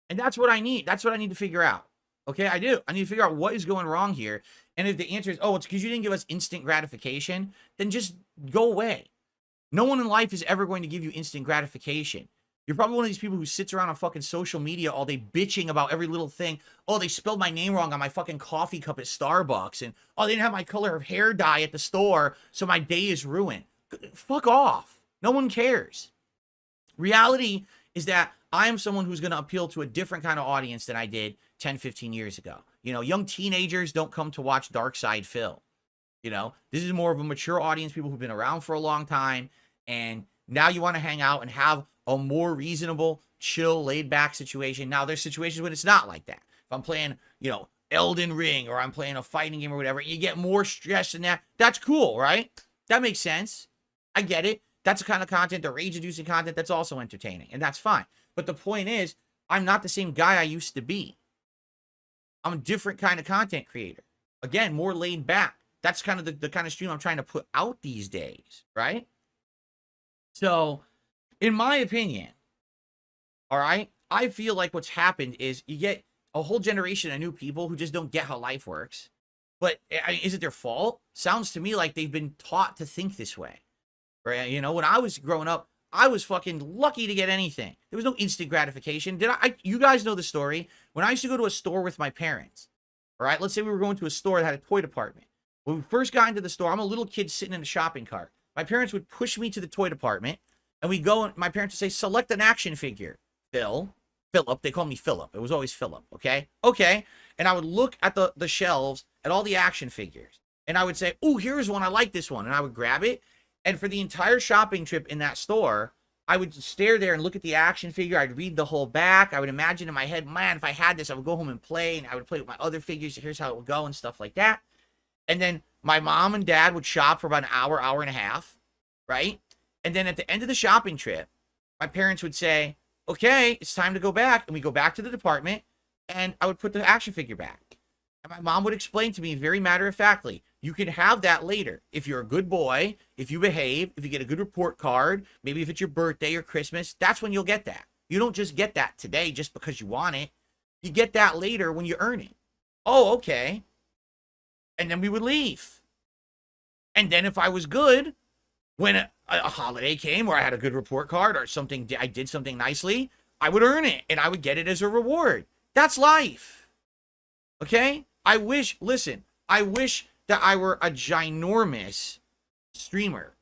And that's what I need. That's what I need to figure out. Okay, I do. I need to figure out what is going wrong here. And if the answer is, oh, it's because you didn't give us instant gratification, then just go away. No one in life is ever going to give you instant gratification. You're probably one of these people who sits around on fucking social media all day bitching about every little thing. Oh, they spelled my name wrong on my fucking coffee cup at Starbucks. And, oh, they didn't have my color of hair dye at the store, so my day is ruined. Fuck off. No one cares. Reality is that I am someone who's going to appeal to a different kind of audience than I did 10, 15 years ago. You know, young teenagers don't come to watch Darkside Phil. You know, this is more of a mature audience, people who've been around for a long time. And now you want to hang out and have a more reasonable, chill, laid back situation. Now there's situations when it's not like that. If I'm playing, you know, Elden Ring or I'm playing a fighting game or whatever, you get more stress than that. That's cool, right? That makes sense. I get it. That's the kind of content, the rage-inducing content, that's also entertaining. And that's fine. But the point is, I'm not the same guy I used to be. I'm a different kind of content creator. Again, more laid back. That's kind of the kind of stream I'm trying to put out these days, right? So, in my opinion, all right, I feel like what's happened is you get a whole generation of new people who just don't get how life works. But is it their fault? Sounds to me like they've been taught to think this way. Right? You know, when I was growing up, I was fucking lucky to get anything. There was no instant gratification. You guys know the story. When I used to go to a store with my parents, all right, let's say we were going to a store that had a toy department. When we first got into the store, I'm a little kid sitting in a shopping cart. My parents would push me to the toy department, and we go, and my parents would say, select an action figure. Philip, they call me Philip. It was always Philip, okay? Okay. And I would look at the shelves at all the action figures, and I would say, oh, here's one. I like this one. And I would grab it. And for the entire shopping trip in that store, I would stare there and look at the action figure. I'd read the whole back. I would imagine in my head, man, if I had this, I would go home and play, and I would play with my other figures. Here's how it would go and stuff like that. And then my mom and dad would shop for about an hour, hour and a half, right? And then at the end of the shopping trip, my parents would say, okay, it's time to go back. And we go back to the department and I would put the action figure back. And my mom would explain to me very matter-of-factly, you can have that later. If you're a good boy, if you behave, if you get a good report card, maybe if it's your birthday or Christmas, that's when you'll get that. You don't just get that today just because you want it. You get that later when you earn it. Oh, okay. And then we would leave. And then if I was good, when a holiday came or I had a good report card or something, I did something nicely, I would earn it and I would get it as a reward. That's life. Okay? I wish that I were a ginormous streamer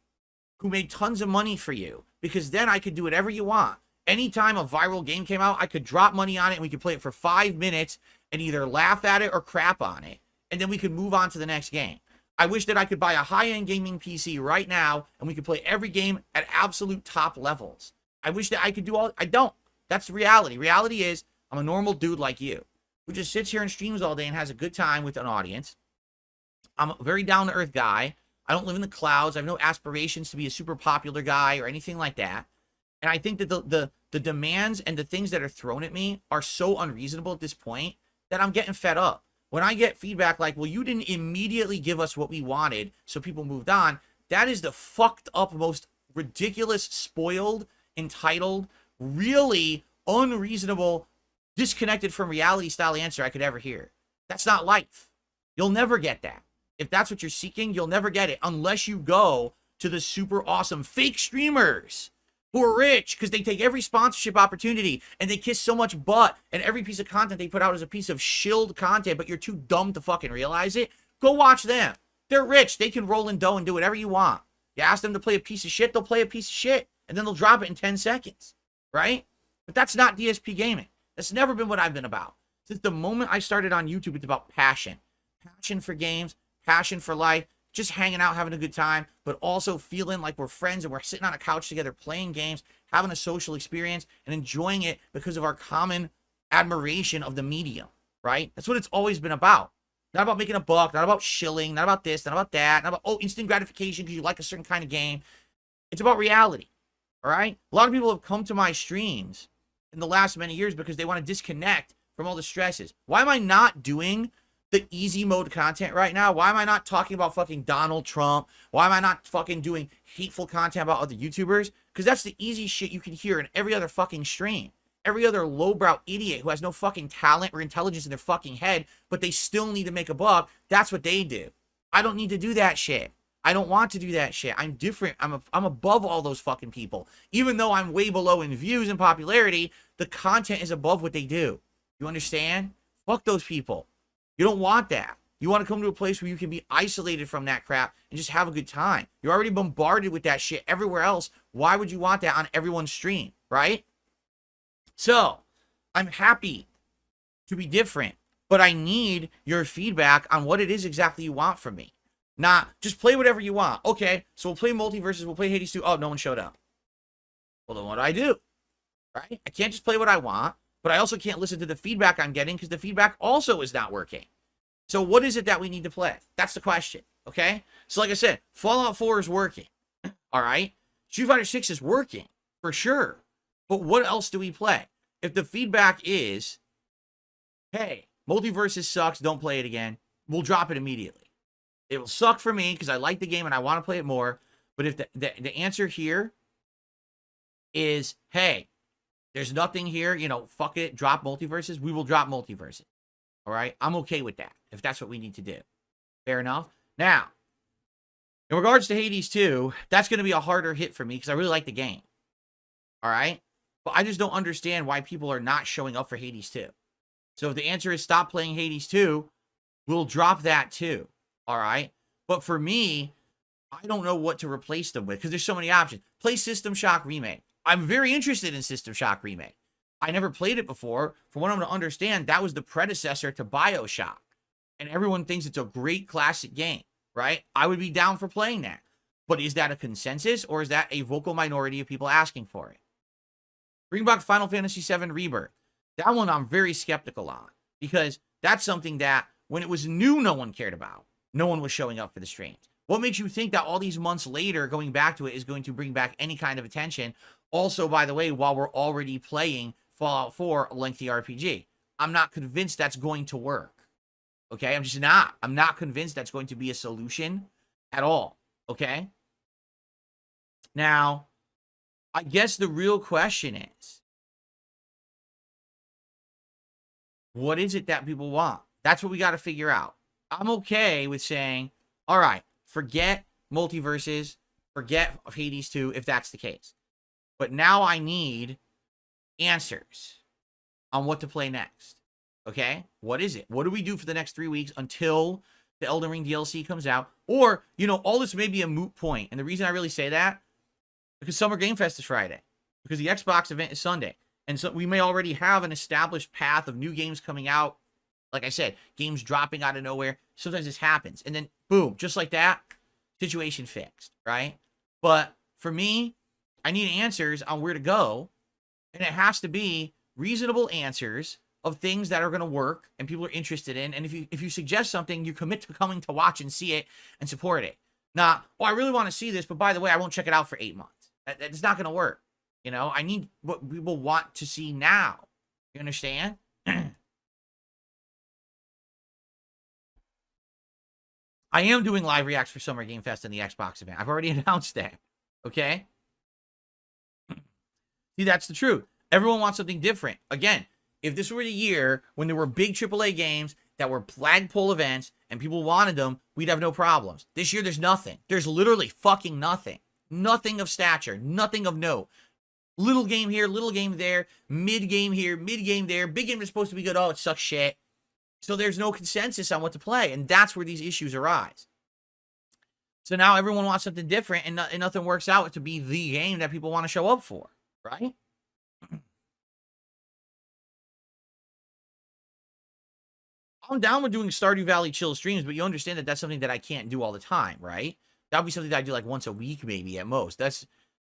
who made tons of money for you, because then I could do whatever you want. Anytime a viral game came out, I could drop money on it and we could play it for 5 minutes and either laugh at it or crap on it. And then we could move on to the next game. I wish that I could buy a high-end gaming PC right now and we could play every game at absolute top levels. I wish that I could do all. I don't. That's the reality. Reality is I'm a normal dude like you who just sits here and streams all day and has a good time with an audience. I'm a very down-to-earth guy. I don't live in the clouds. I have no aspirations to be a super popular guy or anything like that. And I think that the demands and the things that are thrown at me are so unreasonable at this point that I'm getting fed up. When I get feedback like, well, you didn't immediately give us what we wanted, so people moved on, that is the fucked up, most ridiculous, spoiled, entitled, really unreasonable, disconnected from reality style answer I could ever hear. That's not life. You'll never get that. If that's what you're seeking, you'll never get it unless you go to the super awesome fake streamers who are rich because they take every sponsorship opportunity and they kiss so much butt, and every piece of content they put out is a piece of shilled content, but you're too dumb to fucking realize it. Go watch them. They're rich. They can roll in dough and do whatever you want. You ask them to play a piece of shit, they'll play a piece of shit, and then they'll drop it in 10 seconds, right? But that's not DSP gaming. That's never been what I've been about. Since the moment I started on YouTube, it's about passion. Passion for games, passion for life, just hanging out, having a good time, but also feeling like we're friends and we're sitting on a couch together, playing games, having a social experience, and enjoying it because of our common admiration of the medium, right? That's what it's always been about. Not about making a buck, not about shilling, not about this, not about that, not about, oh, instant gratification because you like a certain kind of game. It's about reality, all right? A lot of people have come to my streams in the last many years because they want to disconnect from all the stresses. Why am I not doing the easy mode content right now? Why am I not talking about fucking Donald Trump? Why am I not fucking doing hateful content about other YouTubers? Because that's the easy shit you can hear in every other fucking stream. Every other lowbrow idiot who has no fucking talent or intelligence in their fucking head, but they still need to make a buck, that's what they do. I don't need to do that shit. I don't want to do that shit. I'm different. I'm above all those fucking people. Even though I'm way below in views and popularity, the content is above what they do. You understand? Fuck those people. You don't want that. You want to come to a place where you can be isolated from that crap and just have a good time. You're already bombarded with that shit everywhere else. Why would you want that on everyone's stream, right? So, I'm happy to be different, but I need your feedback on what it is exactly you want from me. Not just play whatever you want. Okay, so we'll play Multiverses, we'll play Hades 2. Oh, no one showed up. Well, then what do I do? Right? I can't just play what I want, but I also can't listen to the feedback I'm getting because the feedback also is not working. So what is it that we need to play? That's the question, okay? So like I said, Fallout 4 is working, all right? Street Fighter 6 is working, for sure. But what else do we play? If the feedback is, hey, Multiverses sucks, don't play it again, we'll drop it immediately. It will suck for me because I like the game and I want to play it more. But if the answer here is, hey, there's nothing here, you know, fuck it, drop Multiverses, we will drop Multiverses. All right? I'm okay with that if that's what we need to do. Fair enough? Now, in regards to Hades 2, that's going to be a harder hit for me because I really like the game. All right? But I just don't understand why people are not showing up for Hades 2. So if the answer is stop playing Hades 2, we'll drop that too. All right? But for me, I don't know what to replace them with because there's so many options. Play System Shock Remake. I'm very interested in System Shock Remake. I never played it before. From what I'm going to understand, that was the predecessor to BioShock. And everyone thinks it's a great classic game, right? I would be down for playing that. But is that a consensus or is that a vocal minority of people asking for it? Bring back Final Fantasy VII Rebirth. That one I'm very skeptical on because that's something that when it was new, no one cared about. No one was showing up for the streams. What makes you think that all these months later, going back to it is going to bring back any kind of attention? Also, by the way, while we're already playing Fallout 4, a lengthy RPG, I'm not convinced that's going to work. Okay, I'm just not. I'm not convinced that's going to be a solution at all. Okay? Now, I guess the real question is, what is it that people want? That's what we got to figure out. I'm okay with saying, all right, forget multiverses, forget Hades 2, if that's the case. But now I need answers on what to play next. Okay? What is it? What do we do for the next 3 weeks until the Elden Ring DLC comes out? Or, you know, all this may be a moot point. And the reason I really say that, because Summer Game Fest is Friday. Because the Xbox event is Sunday. And so we may already have an established path of new games coming out. Like I said, games dropping out of nowhere. Sometimes this happens. And then, boom, just like that, situation fixed, right? But for me, I need answers on where to go. And it has to be reasonable answers of things that are going to work and people are interested in. And if you suggest something, you commit to coming to watch and see it and support it. Not, oh, I really want to see this, but by the way, I won't check it out for 8 months. That's not going to work. You know, I need what people want to see now. You understand? I am doing live reacts for Summer Game Fest and the Xbox event. I've already announced that. Okay? See, that's the truth. Everyone wants something different. Again, if this were the year when there were big AAA games that were flagpole events and people wanted them, we'd have no problems. This year, there's nothing. There's literally fucking nothing. Nothing of stature. Nothing of note. Little game here, little game there, mid game here, mid game there. Big game is supposed to be good. Oh, it sucks shit. So there's no consensus on what to play. And that's where these issues arise. So now everyone wants something different and nothing works out to be the game that people want to show up for. Right? I'm down with doing Stardew Valley chill streams, but you understand that that's something that I can't do all the time, right? That would be something that I do like once a week, maybe at most. That's,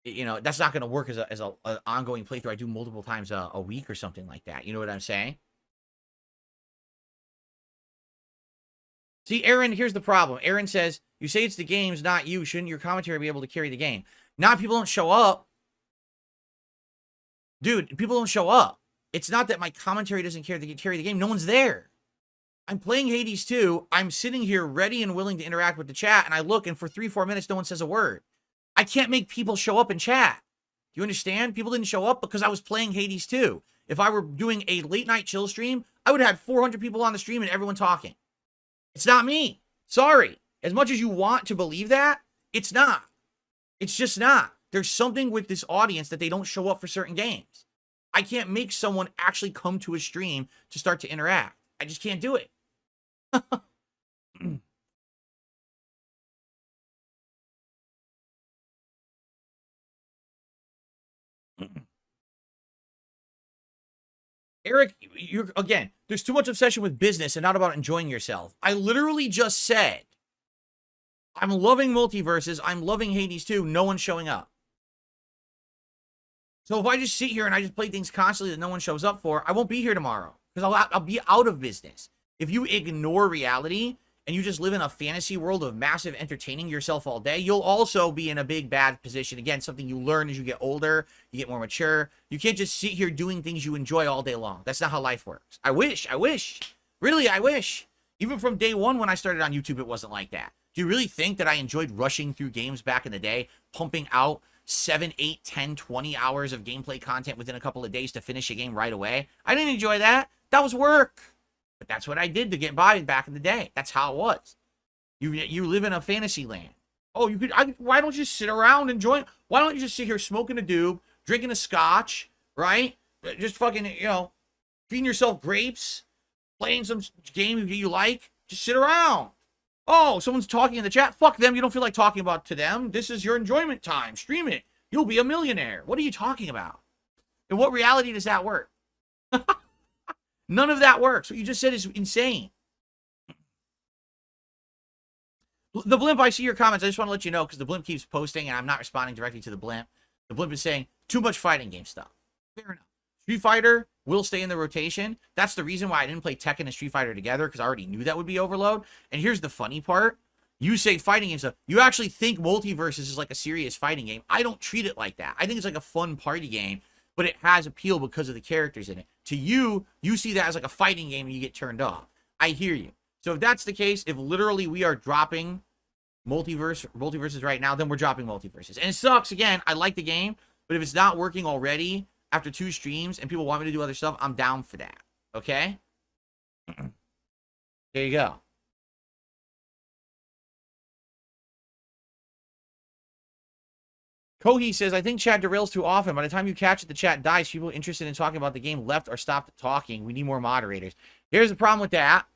you know, that's not going to work as an ongoing playthrough. I do multiple times a week or something like that. You know what I'm saying? See, Aaron, here's the problem. Aaron says, you say it's the games, not you. Shouldn't your commentary be able to carry the game? Not if people don't show up. Dude, people don't show up. It's not that my commentary doesn't carry the game. No one's there. I'm playing Hades 2. I'm sitting here ready and willing to interact with the chat, and I look, and for 3-4 minutes, no one says a word. I can't make people show up and chat. Do you understand? People didn't show up because I was playing Hades 2. If I were doing a late-night chill stream, I would have had 400 people on the stream and everyone talking. It's not me. Sorry. As much as you want to believe that, it's not. It's just not. There's something with this audience that they don't show up for certain games. I can't make someone actually come to a stream to start to interact. I just can't do it. Eric, you're again, there's too much obsession with business and not about enjoying yourself. I literally just said, I'm loving multiverses. I'm loving Hades 2. No one's showing up. So if I just sit here and I just play things constantly that no one shows up for, I won't be here tomorrow because I'll be out of business. If you ignore reality and you just live in a fantasy world of massive entertaining yourself all day, you'll also be in a big bad position. Again, something you learn as you get older, you get more mature. You can't just sit here doing things you enjoy all day long. That's not how life works. I wish. Really, I wish. Even from day one when I started on YouTube, it wasn't like that. Do you really think that I enjoyed rushing through games back in the day, pumping out 7, 8, 10, 20 hours of gameplay content within a couple of days to finish a game right away? I didn't enjoy that. That was work. But that's what I did to get by back in the day. That's how it was. You live in a fantasy land. Oh, you could. Why don't you sit around enjoying? Why don't you just sit here smoking a doob, drinking a scotch, right? Just fucking, you know, feeding yourself grapes, playing some game you like. Just sit around. Oh, someone's talking in the chat. Fuck them. You don't feel like talking about to them. This is your enjoyment time. Stream it. You'll be a millionaire. What are you talking about? In what reality does that work? None of that works. What you just said is insane. The Blimp, I see your comments. I just want to let you know because the Blimp keeps posting and I'm not responding directly to the Blimp. The Blimp is saying too much fighting game stuff. Fair enough. Street Fighter will stay in the rotation. That's the reason why I didn't play Tekken and Street Fighter together because I already knew that would be overload. And here's the funny part. You say fighting game stuff. You actually think Multiverses is like a serious fighting game. I don't treat it like that. I think it's like a fun party game, but it has appeal because of the characters in it. To you, you see that as like a fighting game and you get turned off. I hear you. So if that's the case, if literally we are dropping Multiverses right now, then we're dropping Multiverses. And it sucks. Again, I like the game, but if it's not working already after 2 streams and people want me to do other stuff, I'm down for that. Okay? There you go. Kohi says, I think chat derails too often. By the time you catch it, the chat dies. People interested in talking about the game left or stopped talking. We need more moderators. Here's the problem with that.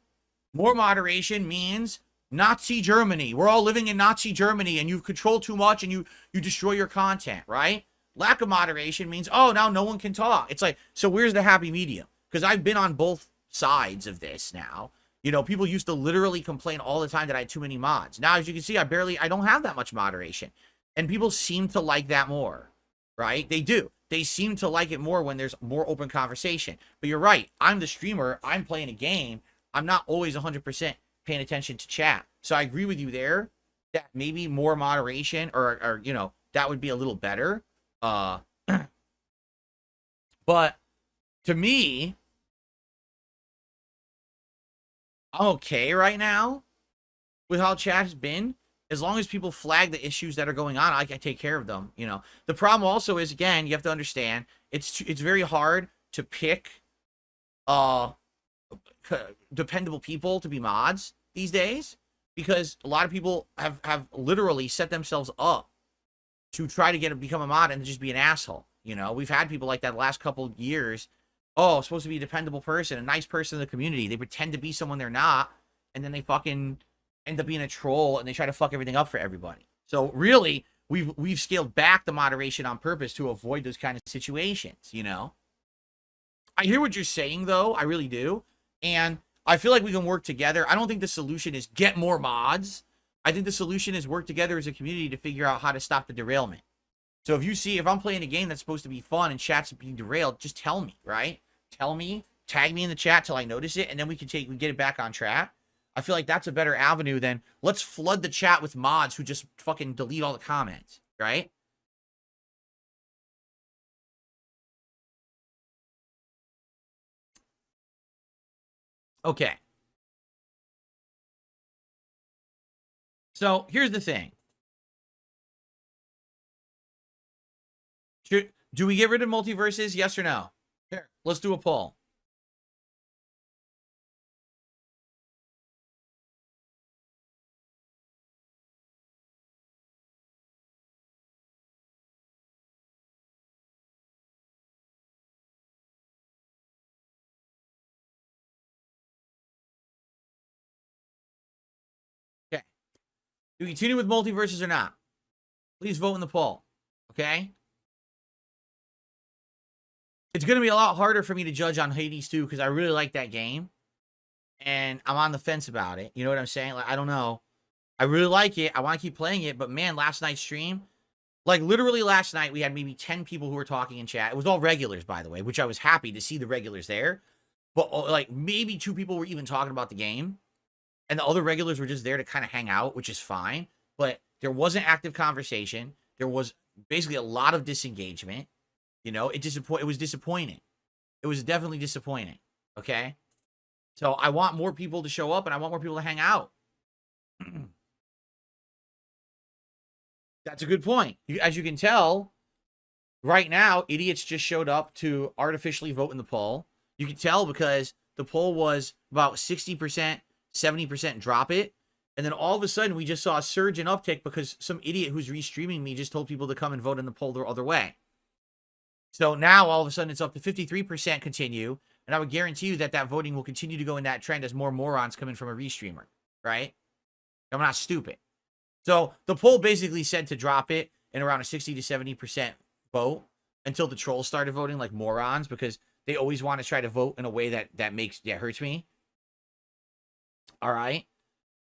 More moderation means Nazi Germany. We're all living in Nazi Germany, and you've controlled too much, and you destroy your content, right? Lack of moderation means, oh, now no one can talk. It's like, so where's the happy medium? Because I've been on both sides of this now. You know, people used to literally complain all the time that I had too many mods. Now, as you can see, I don't have that much moderation. And people seem to like that more, right? They do. They seem to like it more when there's more open conversation. But you're right. I'm the streamer. I'm playing a game. I'm not always 100% paying attention to chat. So I agree with you there that maybe more moderation or you know, that would be a little better. But to me, I'm okay right now with how chat has been. As long as people flag the issues that are going on, I can take care of them. You know, the problem also is, again, you have to understand it's very hard to pick dependable people to be mods these days, because a lot of people have literally set themselves up to try to become a mod and just be an asshole. You know, we've had people like that the last couple of years. Oh, supposed to be a dependable person, a nice person in the community. They pretend to be someone they're not, and then they fucking end up being a troll and they try to fuck everything up for everybody. So really, we've scaled back the moderation on purpose to avoid those kind of situations, you know? I hear what you're saying, though. I really do. And I feel like we can work together. I don't think the solution is get more mods. I think the solution is work together as a community to figure out how to stop the derailment. So if I'm playing a game that's supposed to be fun and chat's being derailed, just tell me, right? Tell me, tag me in the chat till I notice it, and then we get it back on track. I feel like that's a better avenue than let's flood the chat with mods who just fucking delete all the comments, right? Okay. So here's the thing. Do we get rid of multiverses? Yes or no? Here, let's do a poll. Okay. Do we continue with multiverses or not? Please vote in the poll. Okay? It's going to be a lot harder for me to judge on Hades 2 because I really like that game. And I'm on the fence about it. You know what I'm saying? Like, I don't know. I really like it. I want to keep playing it. But, man, last night's stream, like, literally last night, we had maybe 10 people who were talking in chat. It was all regulars, by the way, which I was happy to see the regulars there. But, like, maybe 2 people were even talking about the game. And the other regulars were just there to kind of hang out, which is fine. But there wasn't active conversation. There was basically a lot of disengagement. You know, it was disappointing. It was definitely disappointing. Okay? So I want more people to show up and I want more people to hang out. That's a good point. As you can tell, right now, idiots just showed up to artificially vote in the poll. You can tell because the poll was about 60%, 70% drop it. And then all of a sudden, we just saw a surge in uptick because some idiot who's restreaming me just told people to come and vote in the poll the other way. So now, all of a sudden, it's up to 53% continue. And I would guarantee you that that voting will continue to go in that trend as more morons come in from a restreamer, right? I'm not stupid. So the poll basically said to drop it in around a 60 to 70% vote until the trolls started voting like morons because they always want to try to vote in a way that hurts me. All right.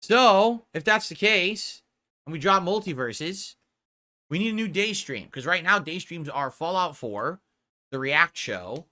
So if that's the case, and we drop multiverses, we need a new day stream because right now day streams are Fallout 4, the React show,